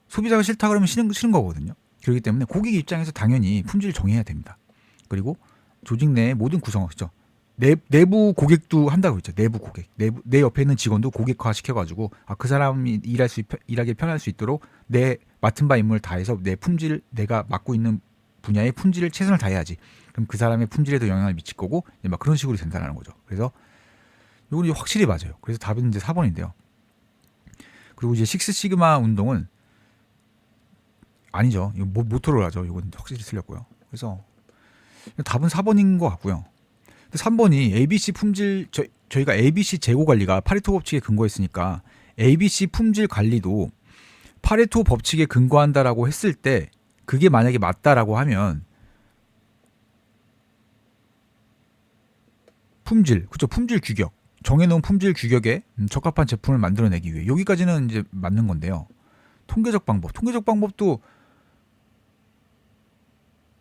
소비자가 싫다 그러면 싫은 거거든요. 그렇기 때문에 고객의 입장에서 당연히 품질을 정해야 됩니다. 그리고 조직 내의 모든 구성원이죠. 내부 고객도 한다고 했죠. 내부 고객. 내 옆에 있는 직원도 고객화 시켜가지고 그 사람이 일하기 편할 수 있도록 내 맡은 바 임무를 다해서 내가 맡고 있는 분야의 품질을 최선을 다해야지. 그럼 그 사람의 품질에도 영향을 미칠 거고 막 그런 식으로 된다는 거죠. 그래서 이건 확실히 맞아요. 그래서 답은 이제 4번인데요. 그리고 이제 식스시그마 운동은 아니죠. 이거 모토로라죠. 이건 확실히 틀렸고요. 그래서 답은 4번인 것 같고요. 3번이 ABC 품질 저희가 ABC 재고 관리가 파레토 법칙에 근거했으니까 ABC 품질 관리도 파레토 법칙에 근거한다라고 했을 때 그게 만약에 맞다라고 하면 품질 규격 정해놓은 품질 규격에 적합한 제품을 만들어내기 위해 여기까지는 이제 맞는 건데요. 통계적 방법도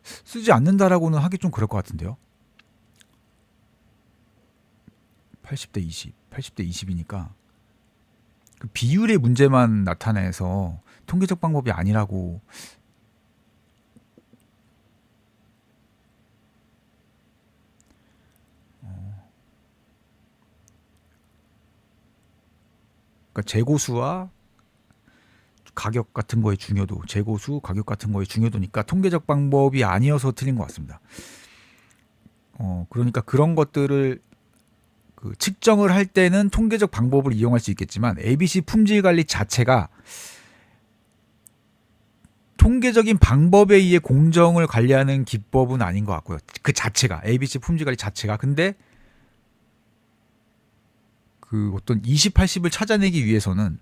쓰지 않는다라고는 하기 좀 그럴 것 같은데요. 80대 20이니까 그 비율의 문제만 나타내서 통계적 방법이 아니라고 그러니까 재고수와 가격 같은 거의 중요도, 재고수, 가격 같은 거의 중요도니까 통계적 방법이 아니어서 틀린 것 같습니다. 그러니까 그런 것들을 그 측정을 할 때는 통계적 방법을 이용할 수 있겠지만 ABC 품질 관리 자체가 통계적인 방법에 의해 공정을 관리하는 기법은 아닌 것 같고요. 그 자체가 ABC 품질 관리 자체가. 근데 그 어떤 20, 80을 찾아내기 위해서는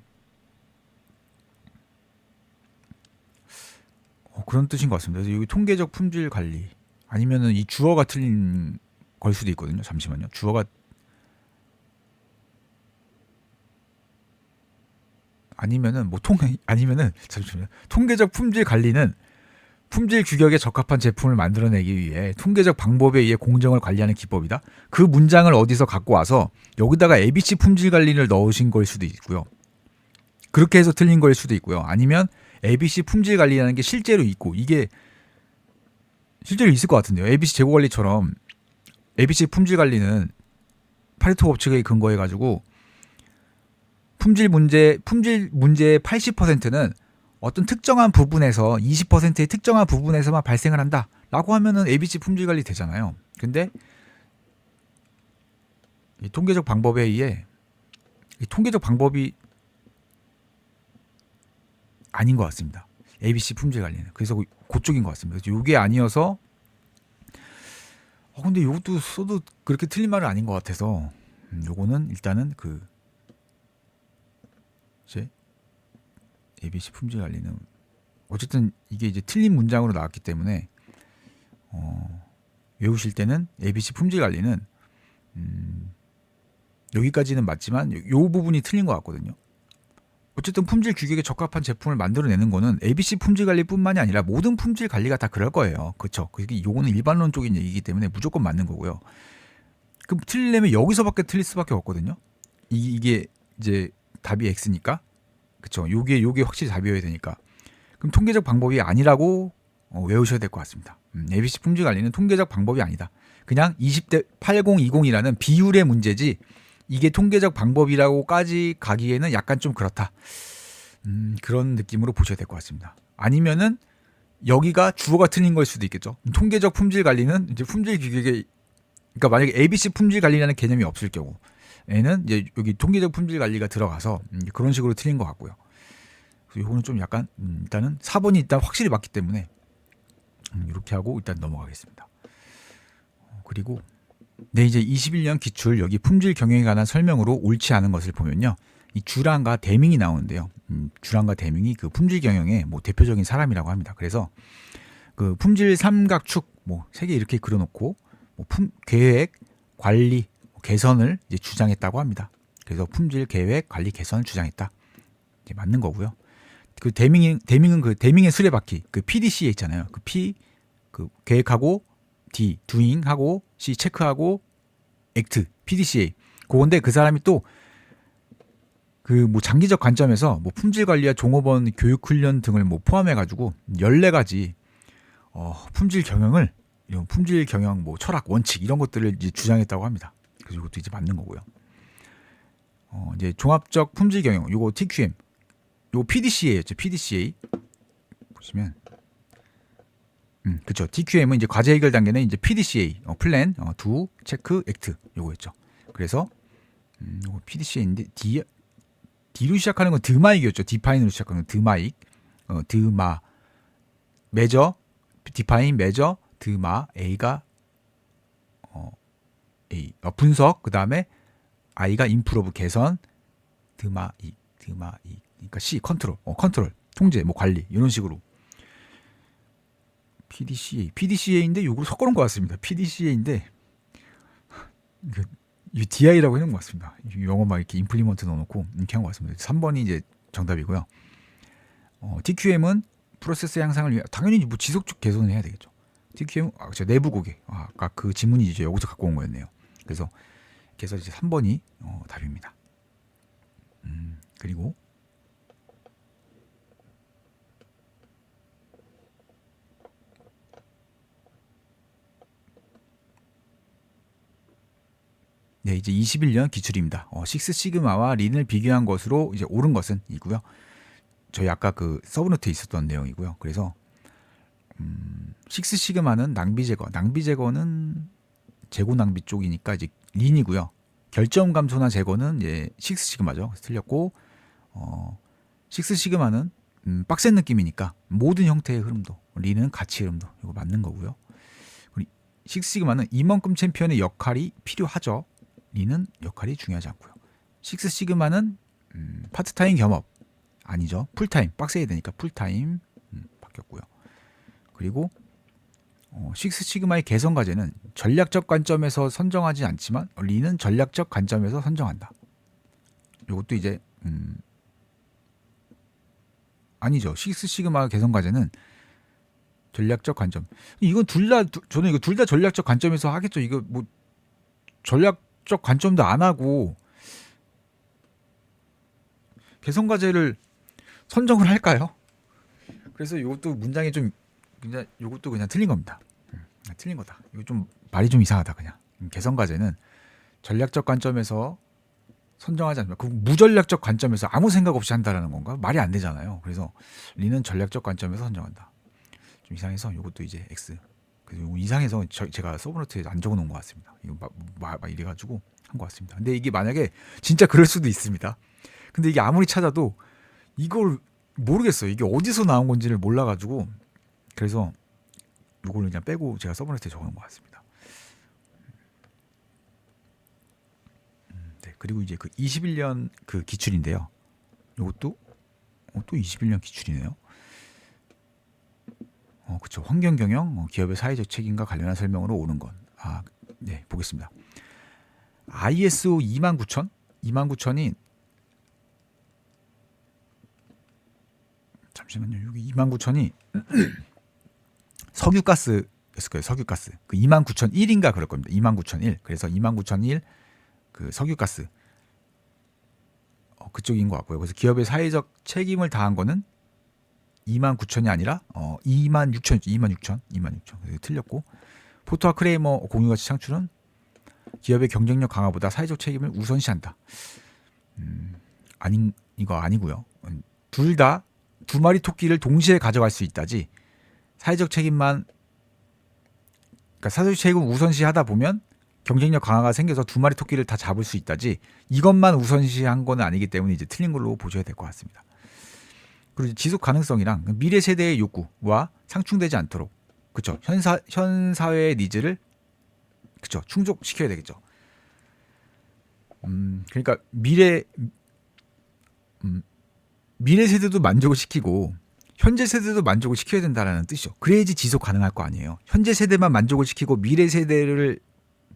그런 뜻인 것 같습니다. 그래서 여기 통계적 품질 관리 아니면은 이 주어가 틀린 걸 수도 있거든요. 잠시만요. 주어가 아니면은 아니면은 잠시만요. 통계적 품질 관리는 품질 규격에 적합한 제품을 만들어내기 위해 통계적 방법에 의해 공정을 관리하는 기법이다. 그 문장을 어디서 갖고 와서 여기다가 ABC 품질 관리를 넣으신 걸 수도 있고요. 그렇게 해서 틀린 걸 수도 있고요. 아니면 ABC 품질 관리라는 게 실제로 있고 이게 실제로 있을 것 같은데요. ABC 재고 관리처럼 ABC 품질 관리는 파레토 법칙에 근거해 가지고 품질 문제의 80%는 어떤 특정한 부분에서 20%의 특정한 부분에서만 발생을 한다라고 하면은 ABC 품질 관리 되잖아요. 근데 이 통계적 방법에 의해 이 통계적 방법이 아닌 것 같습니다. ABC 품질 관리는. 그래서 그쪽인 것 같습니다. 그래서 이게 아니어서 근데 이것도 써도 그렇게 틀린 말은 아닌 것 같아서 요거는 일단은 그 이제 ABC 품질 관리는 어쨌든 이게 이제 틀린 문장으로 나왔기 때문에 외우실 때는 ABC 품질 관리는 여기까지는 맞지만 요 부분이 틀린 것 같거든요. 어쨌든 품질 규격에 적합한 제품을 만들어내는 거는 ABC 품질 관리뿐만이 아니라 모든 품질 관리가 다 그럴 거예요. 그렇죠? 요거는 일반론적인 얘기이기 때문에 무조건 맞는 거고요. 그럼 틀리려면 여기서밖에 틀릴 수밖에 없거든요. 이게 이제 답이 X니까, 그렇죠? 요게 확실히 답이어야 되니까. 그럼 통계적 방법이 아니라고 외우셔야 될 것 같습니다. ABC 품질 관리는 통계적 방법이 아니다. 그냥 20대 8020이라는 비율의 문제지 이게 통계적 방법이라고까지 가기에는 약간 좀 그렇다. 그런 느낌으로 보셔야 될 것 같습니다. 아니면은 여기가 주어가 틀린 걸 수도 있겠죠. 통계적 품질 관리는 이제 품질 규격에 그러니까 만약에 ABC 품질 관리라는 개념이 없을 경우에는 이제 여기 통계적 품질 관리가 들어가서 그런 식으로 틀린 것 같고요. 그래서 이거는 좀 약간 일단은 4번이 일단 확실히 맞기 때문에 이렇게 하고 일단 넘어가겠습니다. 그리고 네, 이제 21년 기출 여기 품질 경영에 관한 설명으로 옳지 않은 것을 보면요. 이 주란과 대밍이 나오는데요. 주란과 대밍이 그 품질 경영의 뭐 대표적인 사람이라고 합니다. 그래서 그 품질 삼각축 뭐 세 개 이렇게 그려놓고 뭐 계획, 관리, 개선을 이제 주장했다고 합니다. 그래서 품질 계획, 관리, 개선을 주장했다. 이제 맞는 거고요. 그 대밍은 그 대밍의 수레바퀴 그 PDCA 있잖아요. 그 P 그 계획하고 D doing하고 C 체크하고 액트 PDCA 그건데 그 사람이 또 그 뭐 장기적 관점에서 뭐 품질 관리와 종업원 교육 훈련 등을 뭐 포함해 가지고 14가지 품질 경영을 이런 품질 경영 뭐 철학 원칙 이런 것들을 이제 주장했다고 합니다. 그래서 이것도 이제 맞는 거고요. 이제 종합적 품질 경영 요거 TQM 요거 PDCA였죠. PDCA 보시면 그렇죠. TQM은 이제 과제 해결 단계는 이제 PDCA 플랜, 두, 체크, 액트 요거였죠. 그래서 요거 PDCA인데 D로 시작하는 건 드마익이었죠. 디파인으로 시작하는 건 드마익, 드마, 메저, 디파인, 메저, 드마, A가 A, 분석, 그 다음에 I가 임프로브 개선, 드마익, 그러니까 C 컨트롤, 컨트롤, 통제, 뭐 관리 이런 식으로. PDCA인데 요걸 섞어놓은 것 같습니다. PDCA인데 이 DI라고 해놓은 것 같습니다. 영어만 이렇게 임플리먼트 넣어놓고 이렇게 한 것 같습니다. 3번이 이제 정답이고요. TQM은 프로세스 향상을 위해 당연히 뭐 지속적 개선을 해야 되겠죠. TQM 그렇죠. 내부 고객 아까 그 지문이 이제 여기서 갖고 온 거였네요. 그래서 이제 3번이 답입니다. 그리고 네, 이제 21년 기출입니다. 식스 시그마와 린을 비교한 것으로 이제 옳은 것은 이고요. 저희 아까 그 서브노트에 있었던 내용이고요. 그래서 식스 시그마는 낭비 제거, 낭비 제거는 재고 낭비 쪽이니까 이제 린이고요. 결점 감소나 제거는 이제 식스 시그마죠. 틀렸고 식스 시그마는 빡센 느낌이니까 모든 형태의 흐름도, 린은 가치 흐름도 이거 맞는 거고요. 식스 시그마는 이만큼 챔피언의 역할이 필요하죠. 린은 역할이 중요하지 않고요. 식스 시그마는 파트타임 겸업 아니죠. 풀타임 빡세야 되니까 풀타임 바뀌었고요. 그리고 식스 시그마의 개선 과제는 전략적 관점에서 선정하지 않지만 린은 전략적 관점에서 선정한다. 이것도 이제 아니죠. 식스 시그마 개선 과제는 전략적 관점. 이건 저는 이거 둘 다 전략적 관점에서 하겠죠. 이거 뭐 전략적 관점도 안 하고 개선 과제를 선정을 할까요? 그래서 이것도 문장이 좀 그냥 이것도 그냥 틀린 겁니다. 틀린 거다. 이거 좀 말이 좀 이상하다 그냥. 개선 과제는 전략적 관점에서 선정하지 않으면 그 무전략적 관점에서 아무 생각 없이 한다라는 건가? 말이 안 되잖아요. 그래서 린은 전략적 관점에서 선정한다. 좀 이상해서 이것도 이제 X. 그래서 이상해서 제가 서브노트에 안 적어놓은 것 같습니다. 이거 막 이래가지고 한 것 같습니다. 근데 이게 만약에 진짜 그럴 수도 있습니다. 근데 이게 아무리 찾아도 이걸 모르겠어요. 이게 어디서 나온 건지를 몰라가지고 그래서 이걸 그냥 빼고 제가 서브노트에 적어놓은 것 같습니다. 네, 그리고 이제 그 21년 그 기출인데요. 이것도 또 21년 기출이네요. 그렇죠. 환경 경영, 기업의 사회적 책임과 관련한 설명으로 오는 건. 네, 보겠습니다. ISO 29000, 29000이 잠시만요. 여기 29000이 석유가스였을 거예요. 석유가스. 그 29001인가 그럴 겁니다. 29001. 그래서 29001 그 석유가스 그쪽인 것 같고요. 그래서 기업의 사회적 책임을 다한 거는 29000이 아니라 26000이죠. 26000. 틀렸고 포토와 크레이머 공유가치 창출은 기업의 경쟁력 강화보다 사회적 책임을 우선시한다. 이거 아니고요. 둘 다 두 마리 토끼를 동시에 가져갈 수 있다지. 사회적 책임만 그러니까 사회적 책임을 우선시하다 보면 경쟁력 강화가 생겨서 두 마리 토끼를 다 잡을 수 있다지. 이것만 우선시한 건 아니기 때문에 이제 틀린 걸로 보셔야 될 것 같습니다. 그리고 지속 가능성이랑 미래 세대의 욕구와 상충되지 않도록 그렇죠. 현 사회의 니즈를 그렇죠. 충족시켜야 되겠죠. 그러니까 미래 세대도 만족을 시키고 현재 세대도 만족을 시켜야 된다라는 뜻이죠. 그래야지 지속 가능할 거 아니에요. 현재 세대만 만족을 시키고 미래 세대를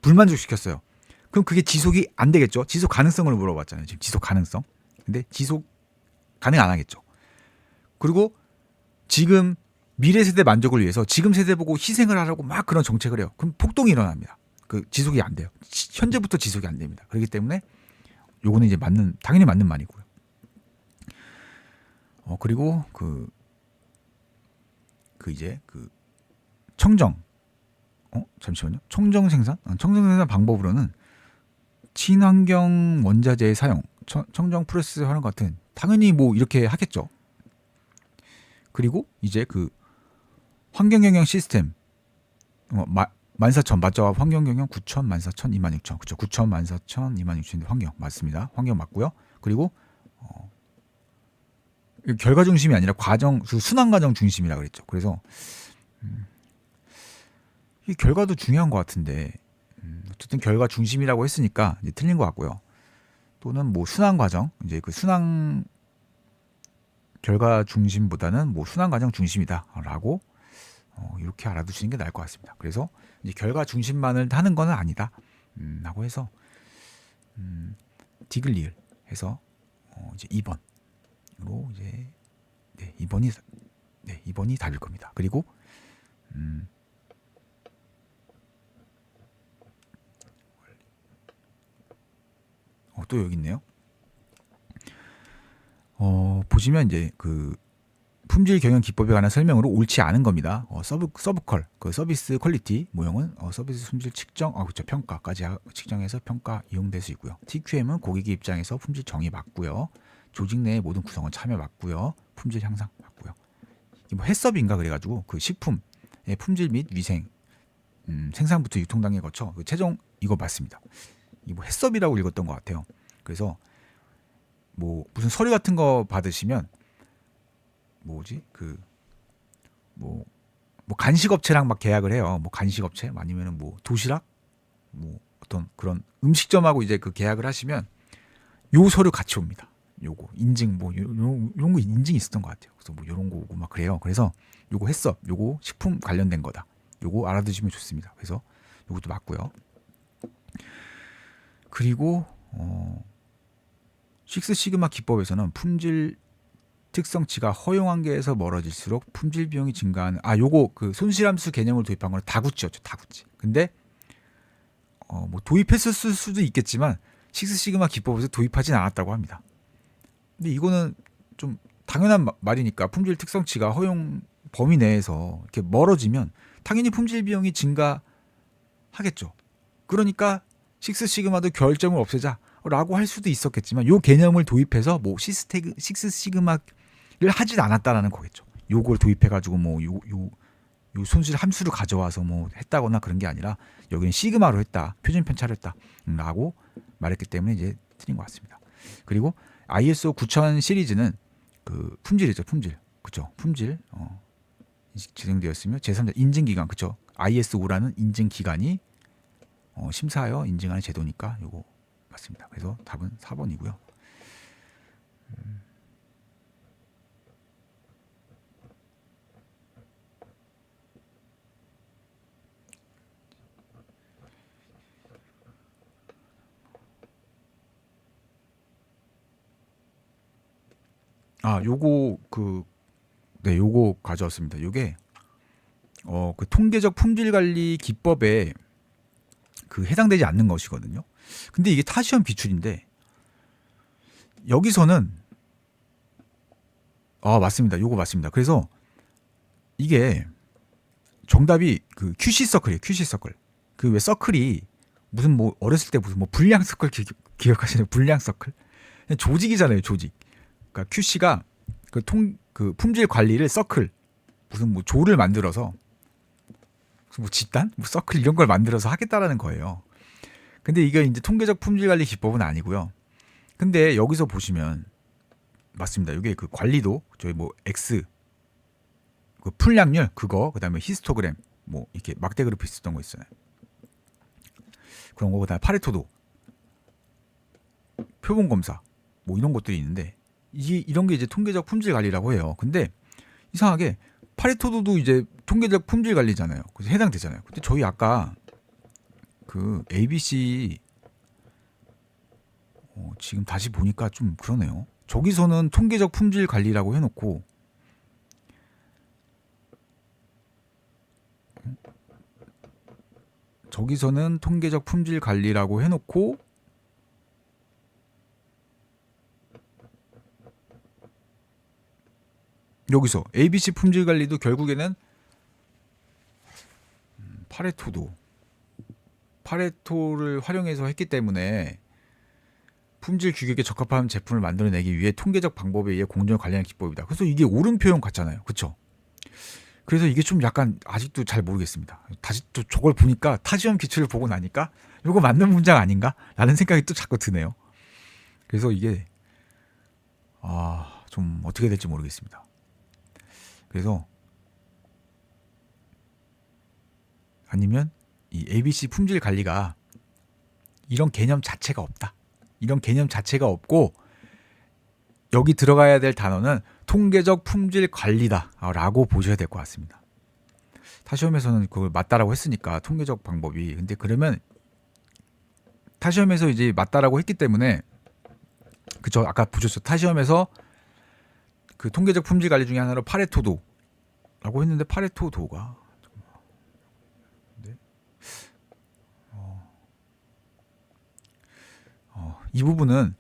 불만족시켰어요. 그럼 그게 지속이 안 되겠죠. 지속 가능성을 물어봤잖아요. 지금 지속 가능성. 근데 지속 가능 안 하겠죠. 그리고 지금 미래 세대 만족을 위해서 지금 세대 보고 희생을 하라고 막 그런 정책을 해요. 그럼 폭동이 일어납니다. 그 지속이 안 돼요. 현재부터 지속이 안 됩니다. 그렇기 때문에 요거는 이제 당연히 맞는 말이고요. 그리고 이제 청정 잠시만요. 청정 생산 방법으로는 친환경 원자재의 사용, 청정 프로세스 활용 같은 당연히 뭐 이렇게 하겠죠. 그리고 이제 환경 경영 시스템 14,000 맞죠? 환경 경영 9,000, 14,000, 26,000 그렇죠? 9,000, 14,000, 26,000 환경 맞습니다. 환경 맞고요. 그리고 결과 중심이 아니라 순환 과정 중심이라 그랬죠. 그래서 이 결과도 중요한 것 같은데 어쨌든 결과 중심이라고 했으니까 이제 틀린 것 같고요. 또는 뭐 순환 과정 이제 순환 결과 중심보다는 뭐 순환 과정 중심이다라고 이렇게 알아두시는 게 나을 것 같습니다. 그래서 이제 결과 중심만을 하는 거는 아니다. 라고 해서 디글리을 해서 이제 2번으로 이제 2번이 답일 겁니다. 그리고 또 여기 있네요. 보시면 이제 품질 경영 기법에 관한 설명으로 옳지 않은 겁니다. 서브컬, 그 서비스 퀄리티 모형은 서비스 품질 측정, 그렇죠. 평가까지 측정해서 평가 이용될 수 있고요. TQM은 고객의 입장에서 품질 정의 맞고요. 조직 내의 모든 구성원 참여 맞고요. 품질 향상 맞고요. 이게 뭐 해썹인가 그래가지고 그 식품의 품질 및 위생, 생산부터 유통 단계 거쳐 그 최종 이거 맞습니다. 이 뭐 해썹이라고 읽었던 것 같아요. 그래서 뭐 무슨 서류 같은 거 받으시면 뭐지 뭐 간식 업체랑 막 계약을 해요. 뭐 간식 업체 아니면은 뭐 도시락 뭐 어떤 그런 음식점하고 이제 그 계약을 하시면 요 서류 같이 옵니다. 요거 인증 뭐 요런 거 인증이 있었던 것 같아요. 그래서 뭐 요런 거 오고 막 그래요. 그래서 요거 했어. 요거 식품 관련된 거다. 요거 알아두시면 좋습니다. 그래서 요것도 맞고요. 그리고 식스 시그마 기법에서는 품질 특성치가 허용 한계에서 멀어질수록 품질 비용이 증가하는 요거 그 손실함수 개념을 도입한 건 다구치였죠. 다구치. 근데 뭐 도입했을 수도 있겠지만 식스 시그마 기법에서 도입하진 않았다고 합니다. 근데 이거는 좀 당연한 말이니까 품질 특성치가 허용 범위 내에서 이렇게 멀어지면 당연히 품질 비용이 증가하겠죠. 그러니까 식스 시그마도 결점을 없애자라고 할 수도 있었겠지만 요 개념을 도입해서 뭐 식스 시그마를 하진 않았다라는 거겠죠. 요걸 도입해가지고 뭐 요 손실 함수를 가져와서 뭐 했다거나 그런 게 아니라 여기는 시그마로 했다, 표준 편차로 했다라고 말했기 때문에 이제 틀린 것 같습니다. 그리고 ISO 9000 시리즈는 그 품질이죠, 품질, 그렇죠, 품질 지정되었으며 제3자 인증 기관, 그렇죠, ISO라는 인증 기관이 심사하여 인증하는 제도니까 요거 맞습니다. 그래서 답은 4번이고요. 요거 요거 가져왔습니다. 요게 그 통계적 품질 관리 기법에 그 해당되지 않는 것이거든요. 근데 이게 타시험 기출인데 여기서는 맞습니다. 요거 맞습니다. 그래서 이게 정답이 그 QC 서클이에요. QC 서클. 그 왜 서클이 무슨 뭐 어렸을 때 무슨 뭐 불량 서클 기억하시나요? 불량 서클. 조직이잖아요, 조직. 그러니까 QC가 그 품질 관리를 서클 무슨 뭐 조를 만들어서 뭐 집단, 뭐 서클 이런 걸 만들어서 하겠다라는 거예요. 근데 이게 이제 통계적 품질 관리 기법은 아니고요. 근데 여기서 보시면 맞습니다. 이게 그 관리도 저희 뭐 X 그 풀량률 그거 그다음에 히스토그램 뭐 이렇게 막대 그래프 있었던 거 있잖아요. 그런 거 그다음에 파레토도 표본 검사 뭐 이런 것들이 있는데 이런 게 이제 통계적 품질 관리라고 해요. 근데 이상하게 파레토도도 이제 통계적 품질 관리잖아요. 그래서 해당되잖아요. 근데 저희 아까 그 ABC 지금 다시 보니까 좀 그러네요. 저기서는 통계적 품질 관리라고 해놓고 저기서는 통계적 품질 관리라고 해놓고 여기서 ABC 품질 관리도 결국에는 파레토를 활용해서 했기 때문에 품질 규격에 적합한 제품을 만들어내기 위해 통계적 방법에 의해 공정을 관리하는 기법이다. 그래서 이게 옳은 표현 같잖아요. 그렇죠? 그래서 이게 좀 약간 아직도 잘 모르겠습니다. 다시 또 저걸 보니까 타시험 기출을 보고 나니까 이거 맞는 문장 아닌가? 라는 생각이 또 자꾸 드네요. 그래서 이게 좀 어떻게 될지 모르겠습니다. 그래서 아니면 이 ABC 품질 관리가 이런 개념 자체가 없다. 이런 개념 자체가 없고 여기 들어가야 될 단어는 통계적 품질 관리다라고 보셔야 될 것 같습니다. 타시험에서는 그걸 맞다라고 했으니까 통계적 방법이 근데 그러면 타시험에서 이제 맞다라고 했기 때문에 그쵸 아까 보셨죠 타시험에서 그 통계적 품질 관리 중에 하나로 파레토도라고 했는데 파레토도가 이 부분은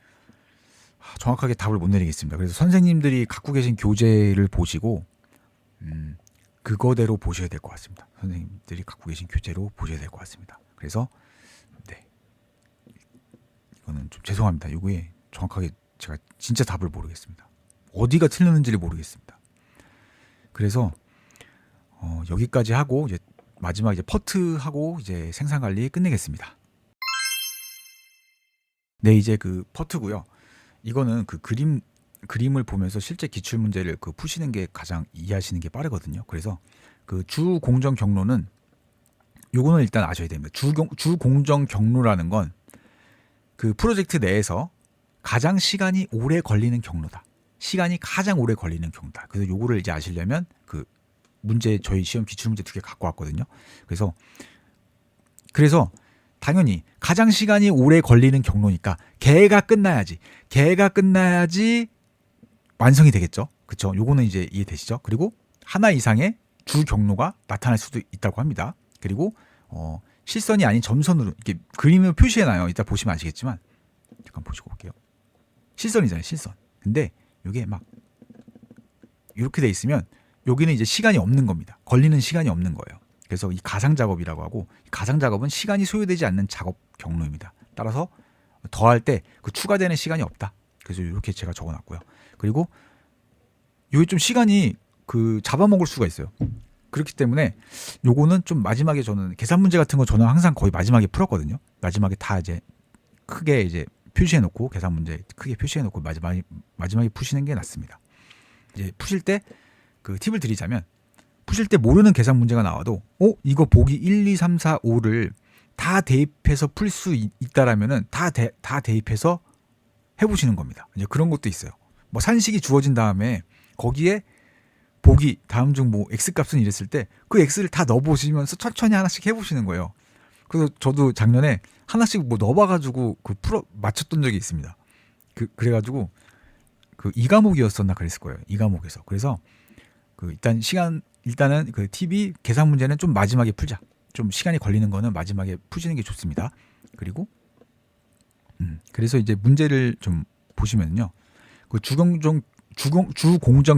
정확하게 답을 못 내리겠습니다. 그래서 선생님들이 갖고 계신 교재를 보시고 그거대로 보셔야 될 것 같습니다. 선생님들이 갖고 계신 교재로 보셔야 될 것 같습니다. 그래서 네, 이거는 좀 죄송합니다. 이거에 정확하게 제가 진짜 답을 모르겠습니다. 어디가 틀렸는지를 모르겠습니다. 그래서 여기까지 하고 이제 마지막 이제 퍼트하고 이제 생산 관리 끝내겠습니다. 네, 이제 그 퍼트고요. 이거는 그 그림을 보면서 실제 기출 문제를 그 푸시는 게 가장 이해하시는 게 빠르거든요. 그래서 그 주 공정 경로는 요거는 일단 아셔야 됩니다. 주 공정 경로라는 건 그 프로젝트 내에서 가장 시간이 오래 걸리는 경로다. 시간이 가장 오래 걸리는 경로다. 그래서 요거를 이제 아시려면 그 문제 저희 시험 기출 문제 2개 갖고 왔거든요. 그래서 당연히 가장 시간이 오래 걸리는 경로니까 걔가 끝나야지 완성이 되겠죠. 그렇죠? 요거는 이제 이해되시죠? 그리고 하나 이상의 주 경로가 나타날 수도 있다고 합니다. 그리고 실선이 아닌 점선으로 이렇게 그림을 표시해놔요. 이따 보시면 아시겠지만 잠깐 보시고 올게요. 실선이잖아요. 실선. 근데 이게 막 이렇게 돼 있으면 여기는 이제 시간이 없는 겁니다. 걸리는 시간이 없는 거예요. 그래서 이 가상 작업이라고 하고, 가상 작업은 시간이 소요되지 않는 작업 경로입니다. 따라서 더할 때 그 추가되는 시간이 없다. 그래서 이렇게 제가 적어놨고요. 그리고 이게 좀 시간이 그 잡아먹을 수가 있어요. 그렇기 때문에 요거는 좀 마지막에 저는 계산 문제 같은 거 저는 항상 거의 마지막에 풀었거든요. 마지막에 다 이제 크게 이제 표시해놓고 계산 문제 크게 표시해놓고 마지막에 푸시는 게 낫습니다. 이제 푸실 때 그 팁을 드리자면, 푸실 때 모르는 계산 문제가 나와도 이거 보기 1, 2, 3, 4, 5를 다 대입해서 풀 수 있다라면은 다 대입해서 해보시는 겁니다. 이제 그런 것도 있어요. 뭐 산식이 주어진 다음에 거기에 보기 다음 중 뭐 x 값은 이랬을 때 그 x를 다 넣어보시면서 천천히 하나씩 해보시는 거예요. 그래서 저도 작년에 하나씩 뭐 넣어봐가지고 그 맞췄던 적이 있습니다. 그래가지고 그 2과목이었었나 그랬을 거예요. 2과목에서. 그래서 그 일단은 그 팁이 계산 문제는 좀 마지막에 풀자. 좀 시간이 걸리는 거는 마지막에 푸시는 게 좋습니다. 그리고 그래서 이제 문제를 좀 보시면요. 그 주공정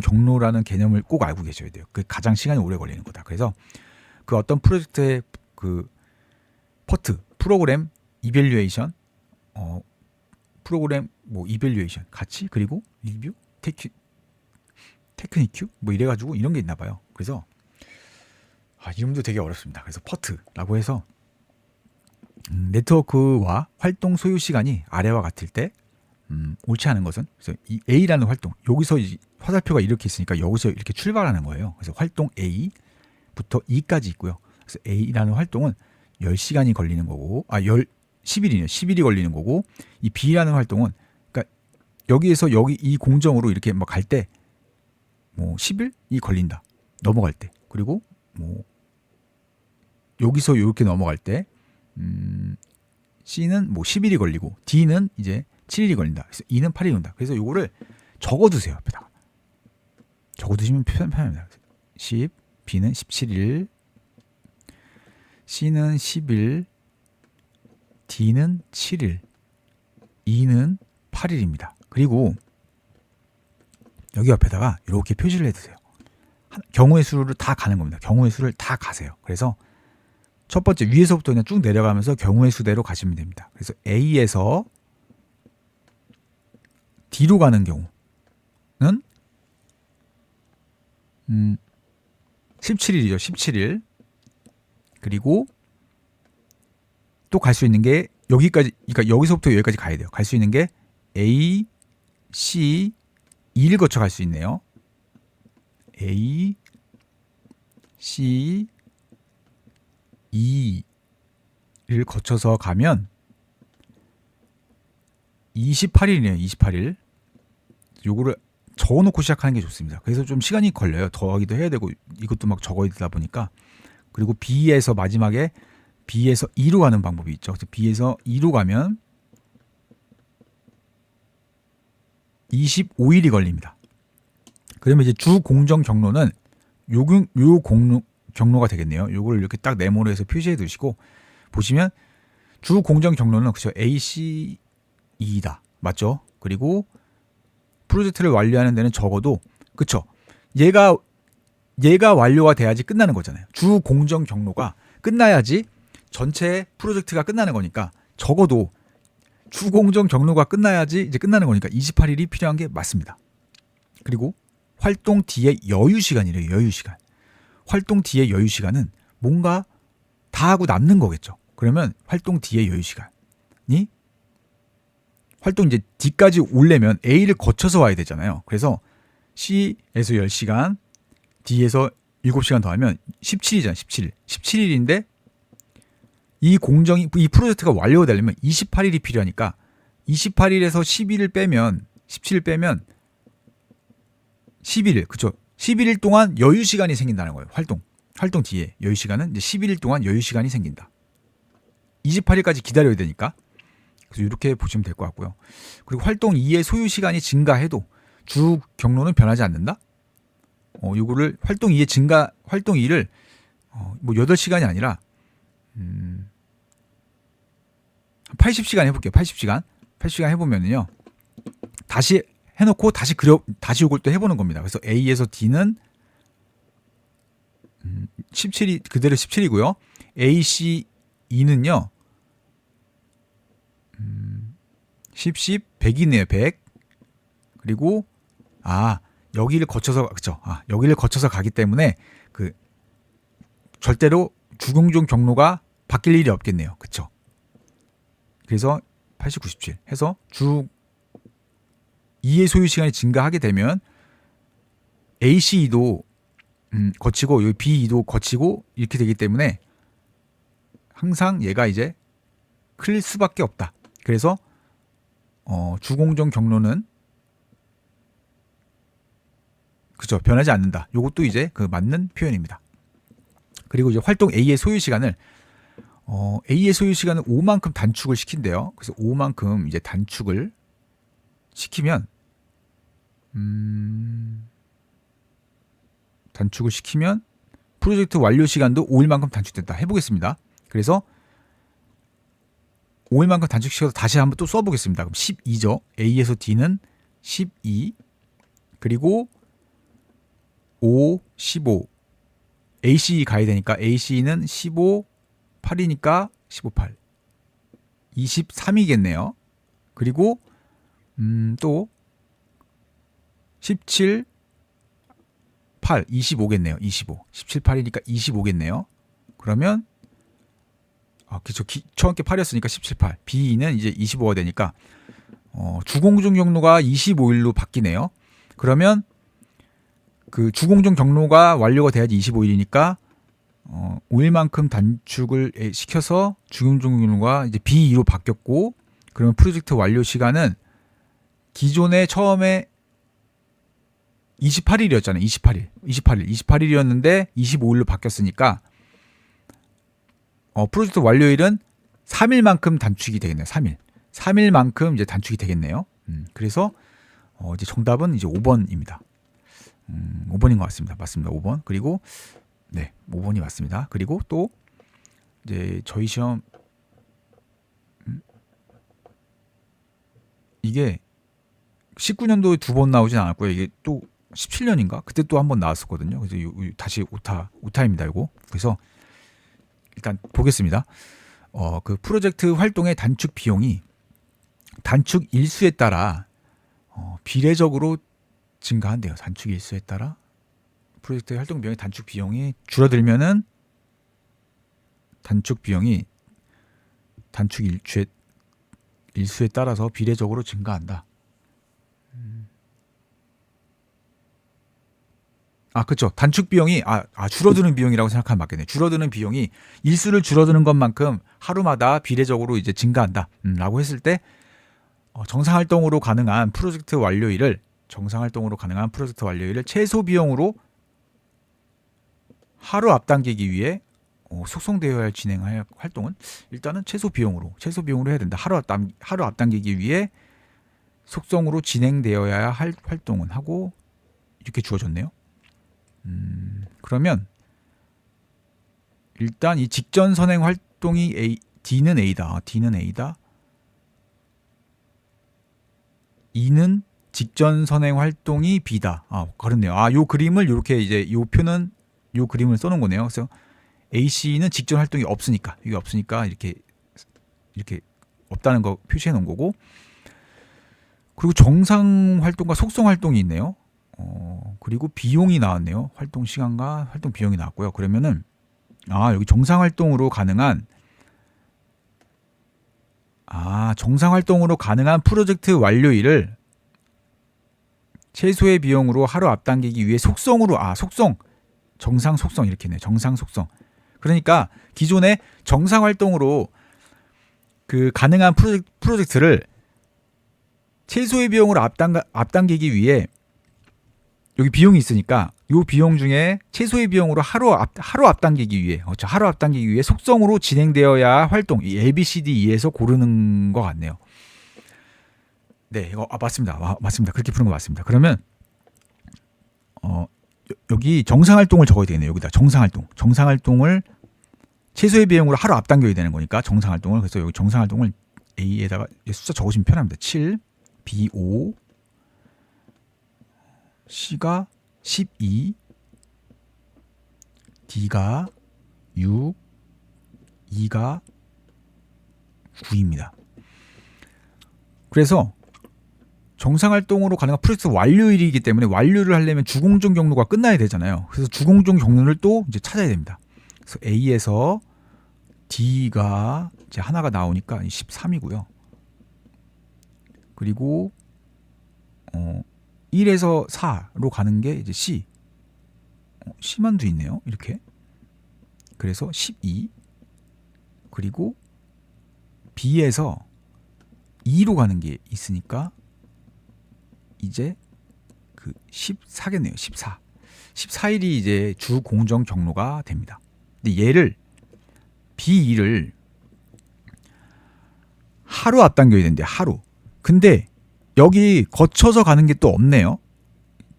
경로라는 개념을 꼭 알고 계셔야 돼요. 그 가장 시간이 오래 걸리는 거다. 그래서 그 어떤 프로젝트의 그 퍼트 프로그램 이밸류에이션 프로그램 뭐 이밸류에이션 같이 그리고 리뷰 테크니큐 뭐 이래가지고 이런 게 있나 봐요. 그래서 이름도 되게 어렵습니다. 그래서 퍼트라고 해서 네트워크와 활동 소요 시간이 아래와 같을 때 옳지 않은 것은, 그래서 이 A라는 활동, 여기서 화살표가 이렇게 있으니까 여기서 이렇게 출발하는 거예요. 그래서 활동 A부터 E까지 있고요. 그래서 A라는 활동은 10시간이 걸리는 거고, 10일이네요. 10일이 걸리는 거고, 이 B라는 활동은, 그러니까 여기에서 여기 이 공정으로 이렇게 막 갈 때, 뭐 10일이 걸린다. 넘어갈 때. 그리고 뭐 여기서 이렇게 넘어갈 때, C는 뭐 10일이 걸리고, D는 이제 7일이 걸린다. 그래서 E는 8일이 온다. 그래서 요거를 적어두세요. 앞에다가. 적어두시면 편합니다. 10, B는 17일, C는 10일, D는 7일, E는 8일입니다. 그리고 여기 옆에다가 이렇게 표시를 해두세요. 경우의 수를 다 가는 겁니다. 경우의 수를 다 가세요. 그래서 첫 번째 위에서부터 그냥 쭉 내려가면서 경우의 수대로 가시면 됩니다. 그래서 A에서 D로 가는 경우는 17일이죠. 17일. 그리고 또 갈 수 있는 게 여기까지, 그러니까 여기서부터 여기까지 가야 돼요. 갈 수 있는 게 A, C, E를 거쳐 갈 수 있네요. A, C, E를 거쳐서 가면 28일이네요. 28일. 요거를 적어놓고 시작하는 게 좋습니다. 그래서 좀 시간이 걸려요. 더하기도 해야 되고 이것도 막 적어야 되다 보니까. 그리고 B에서 마지막에 B에서 E로 가는 방법이 있죠. 그래서 B에서 E로 가면 25일이 걸립니다. 그러면 이제 주 공정 경로는 요 경로가 되겠네요. 요걸 이렇게 딱 네모로 해서 표시해 두시고 보시면 주 공정 경로는 그죠 A, C, E다. 맞죠? 그리고 프로젝트를 완료하는 데는 적어도 그쵸? 얘가 완료가 돼야지 끝나는 거잖아요. 주 공정 경로가 끝나야지 전체 프로젝트가 끝나는 거니까 적어도 주 공정 경로가 끝나야지 이제 끝나는 거니까 28일이 필요한 게 맞습니다. 그리고 활동 뒤에 여유 시간이래요. 여유 시간. 활동 뒤에 여유 시간은 뭔가 다 하고 남는 거겠죠. 그러면 활동 뒤에 여유 시간이 활동 이제 D까지 오려면 A를 거쳐서 와야 되잖아요. 그래서 C에서 10시간, D에서 7시간 더하면 17이잖아요. 17일. 17일인데 이 프로젝트가 완료가 되려면 28일이 필요하니까 28일에서 11일 빼면 17일 빼면 11일. 그쵸? 11일 동안 여유 시간이 생긴다는 거예요. 활동 뒤에 여유 시간은 이제 11일 동안 여유 시간이 생긴다. 28일까지 기다려야 되니까. 그래서 이렇게 보시면 될 것 같고요. 그리고 활동 2의 소요 시간이 증가해도 주 경로는 변하지 않는다. 요거를 활동 2를 뭐 8시간이 아니라 80시간 해볼게요. 80시간 해보면요. 다시 해놓고 다시 이걸 또 해보는 겁니다. 그래서 A에서 D는 17이 그대로 17이고요. A, C, E는요. 10, 100이네요. 100. 그리고 여기를 거쳐서 그렇죠. 여기를 거쳐서 가기 때문에 그 절대로 주공정 경로가 바뀔 일이 없겠네요. 그렇죠. 그래서 80, 97 해서 주 2의 소요 시간이 증가하게 되면 ACE도 거치고 여기 BE도 거치고 이렇게 되기 때문에 항상 얘가 이제 클 수밖에 없다. 그래서 주공정 경로는 그죠, 변하지 않는다. 요것도 이제 그 맞는 표현입니다. 그리고 이제 활동 A의 소요 시간을 A의 소요 시간은 5만큼 단축을 시킨대요. 그래서 5만큼 이제 단축을 시키면 프로젝트 완료 시간도 5일만큼 단축된다. 해보겠습니다. 그래서 5일만큼 단축시켜서 다시 한번 또 써보겠습니다. 그럼 12죠. A에서 D는 12 그리고 5, 15 AC 가야 되니까 AC는 15, 8이니까 15, 8 23이겠네요. 그리고 또 17, 8, 25겠네요. 25. 17, 8이니까 25겠네요. 그러면 그쵸. 처음께 8이었으니까 17, 8. B는 이제 25가 되니까 주공정 경로가 25일로 바뀌네요. 그러면 그 주공정 경로가 완료가 돼야지 25일이니까 5일만큼 단축을 시켜서 주공정 경로가 이제 B2로 바뀌었고, 그러면 프로젝트 완료 시간은 기존에 처음에 28일이었잖아요. 28일이었는데 25일로 바뀌었으니까 프로젝트 완료일은 3일만큼 단축이 되겠네요. 3일만큼 이제 단축이 되겠네요. 그래서 이제 정답은 이제 5번입니다. 5번인 것 같습니다. 맞습니다. 5번. 그리고 네, 5번이 맞습니다. 그리고 또 이제 저희 시험 이게 19년도에 2번 나오진 않았고요. 이게 또 17년인가? 그때 또 한 번 나왔었거든요. 그래서 다시 오타입니다. 이거. 그래서 일단 보겠습니다. 그 프로젝트 활동의 단축 비용이 단축 일수에 따라 비례적으로 증가한대요. 단축 일수에 따라 프로젝트 활동 비용의 단축 비용이 줄어들면은 단축 비용이 단축 일수에 따라서 비례적으로 증가한다. 그렇죠. 단축 비용이 줄어드는 비용이라고 생각하면 맞겠네요. 줄어드는 비용이 일수를 줄어드는 것만큼 하루마다 비례적으로 이제 증가한다. 라고 했을 때 정상 활동으로 가능한 프로젝트 완료일을 최소 비용으로 하루 앞당기기 위해 속성되어야 진행할 활동은 일단은 최소 비용으로 해야 된다. 하루 앞당기기 위해 속성으로 진행되어야 할 활동은 하고 이렇게 주어졌네요. 그러면 일단 이 직전 선행 활동이 D는 A다. E는 직전 선행 활동이 B다. 그렇네요. 요 그림을 이렇게 이제 요 표는 요 그림을 써놓은 거네요. 그래서 AC는 직전 활동이 없으니까 이게 없으니까 이렇게 없다는 거 표시해 놓은 거고, 그리고 정상 활동과 속성 활동이 있네요. 그리고 비용이 나왔네요. 활동 시간과 활동 비용이 나왔고요. 그러면은 여기 정상 활동으로 가능한 프로젝트 완료일을 최소의 비용으로 하루 앞당기기 위해 속성으로 속성 정상 속성 이렇게 네 정상 속성. 그러니까 기존에 정상 활동으로 그 가능한 프로젝트를 최소의 비용으로 앞당기기 위해 여기 비용이 있으니까 요 비용 중에 최소의 비용으로 하루 앞당기기 위해 속성으로 진행되어야 할 활동 이 ABCDE에서 고르는 것 같네요. 네, 이거 맞습니다. 맞습니다. 그렇게 푸는 거 맞습니다. 그러면 여기 정상 활동을 적어야 되겠네요. 여기다 정상 활동을 최소의 비용으로 하루 앞당겨야 되는 거니까 정상 활동을, 그래서 여기 정상 활동을 A에다가 숫자 적으시면 편합니다. 7, B 5, C가 12, D가 6, E가 9입니다. 그래서 정상활동으로 가능한 프로젝트 완료일이기 때문에 완료를 하려면 주공정 경로가 끝나야 되잖아요. 그래서 주공정 경로를 또 이제 찾아야 됩니다. 그래서 A에서 D가 이제 하나가 나오니까 13이고요. 그리고 1에서 4로 가는 게 이제 C. C만도 있네요. 이렇게. 그래서 12. 그리고 B에서 2로 가는 게 있으니까 이제 그 14겠네요. 14. 14일이 이제 주 공정 경로가 됩니다. 근데 얘를 B2를 하루 앞당겨야 되는데 하루. 근데 여기 거쳐서 가는 게 또 없네요.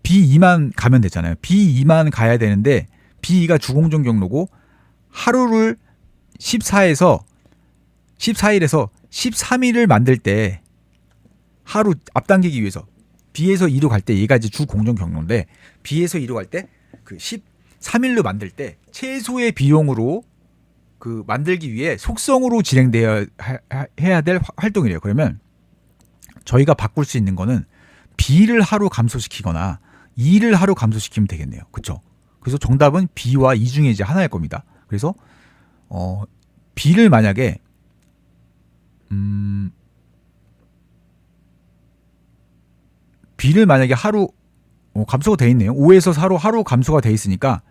B2만 가면 되잖아요. B2만 가야 되는데 B2가 주공정 경로고 하루를 14일에서 13일을 만들 때 하루 앞당기기 위해서 B에서 2로 갈 때 얘가 이제 주 공정 경로인데 B에서 2로 갈 때 그 13일로 만들 때 최소의 비용으로 그 만들기 위해 속성으로 진행되어야 해야 될 활동이래요. 그러면 저희가 바꿀 수 있는 거는 B를 하루 감소시키거나 2를 하루 감소시키면 되겠네요. 그렇죠? 그래서 정답은 B와 2 중에 이제 하나일 겁니다. 그래서 B를 만약에 B를 만약에 하루 감소가 돼 있네요. 5에서 4로 하루 감소가 돼 있으니까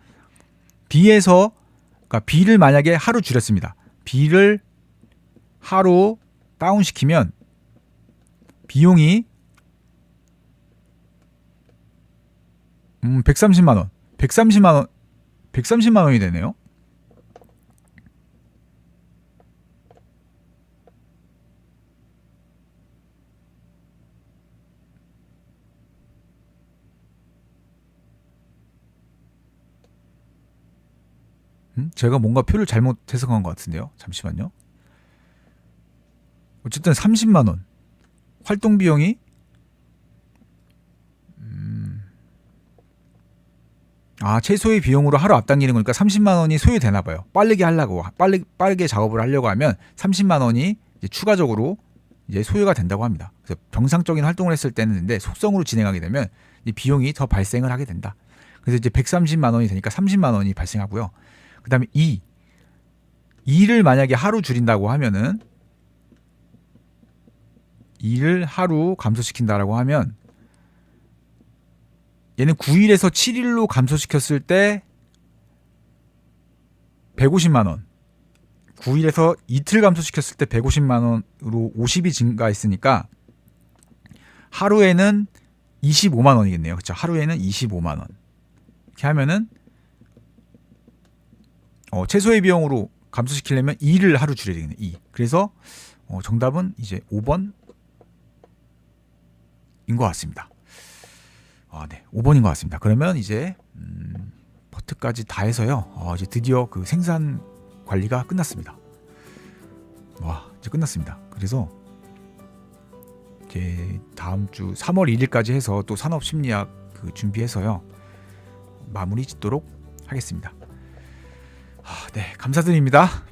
그러니까 B를 만약에 하루 줄였습니다. B를 하루 다운시키면 비용이 130만 원이 되네요. 제가 뭔가 표를 잘못 해석한 것 같은데요. 잠시만요. 어쨌든 30만 원. 활동 비용이 최소의 비용으로 하루 앞당기는 거니까 30만 원이 소요되나 봐요. 빠르게 작업을 하려고 하면 30만 원이 이제 추가적으로 이제 소요가 된다고 합니다. 그래서 정상적인 활동을 했을 때는 근데 속성으로 진행하게 되면 이 비용이 더 발생을 하게 된다. 그래서 이제 130만 원이 되니까 30만 원이 발생하고요. 그다음에 2를 만약에 하루 줄인다고 하면은 2를 하루 감소시킨다라고 하면 얘는 9일에서 7일로 감소시켰을 때 150만 원. 9일에서 이틀 감소시켰을 때 150만 원으로 50이 증가했으니까 하루에는 25만 원이겠네요. 그렇죠? 하루에는 25만 원. 이렇게 하면은 최소의 비용으로 감소시키려면 2를 하루 줄여야 되겠네요. 2. 그래서 정답은 이제 5번인 것 같습니다. 네, 5번인 것 같습니다. 그러면 이제 버트까지 다 해서요. 이제 드디어 그 생산 관리가 끝났습니다. 이제 끝났습니다. 그래서 이제 다음 주 3월 1일까지 해서 또 산업심리학 그 준비해서요 마무리 짓도록 하겠습니다. 네, 감사드립니다.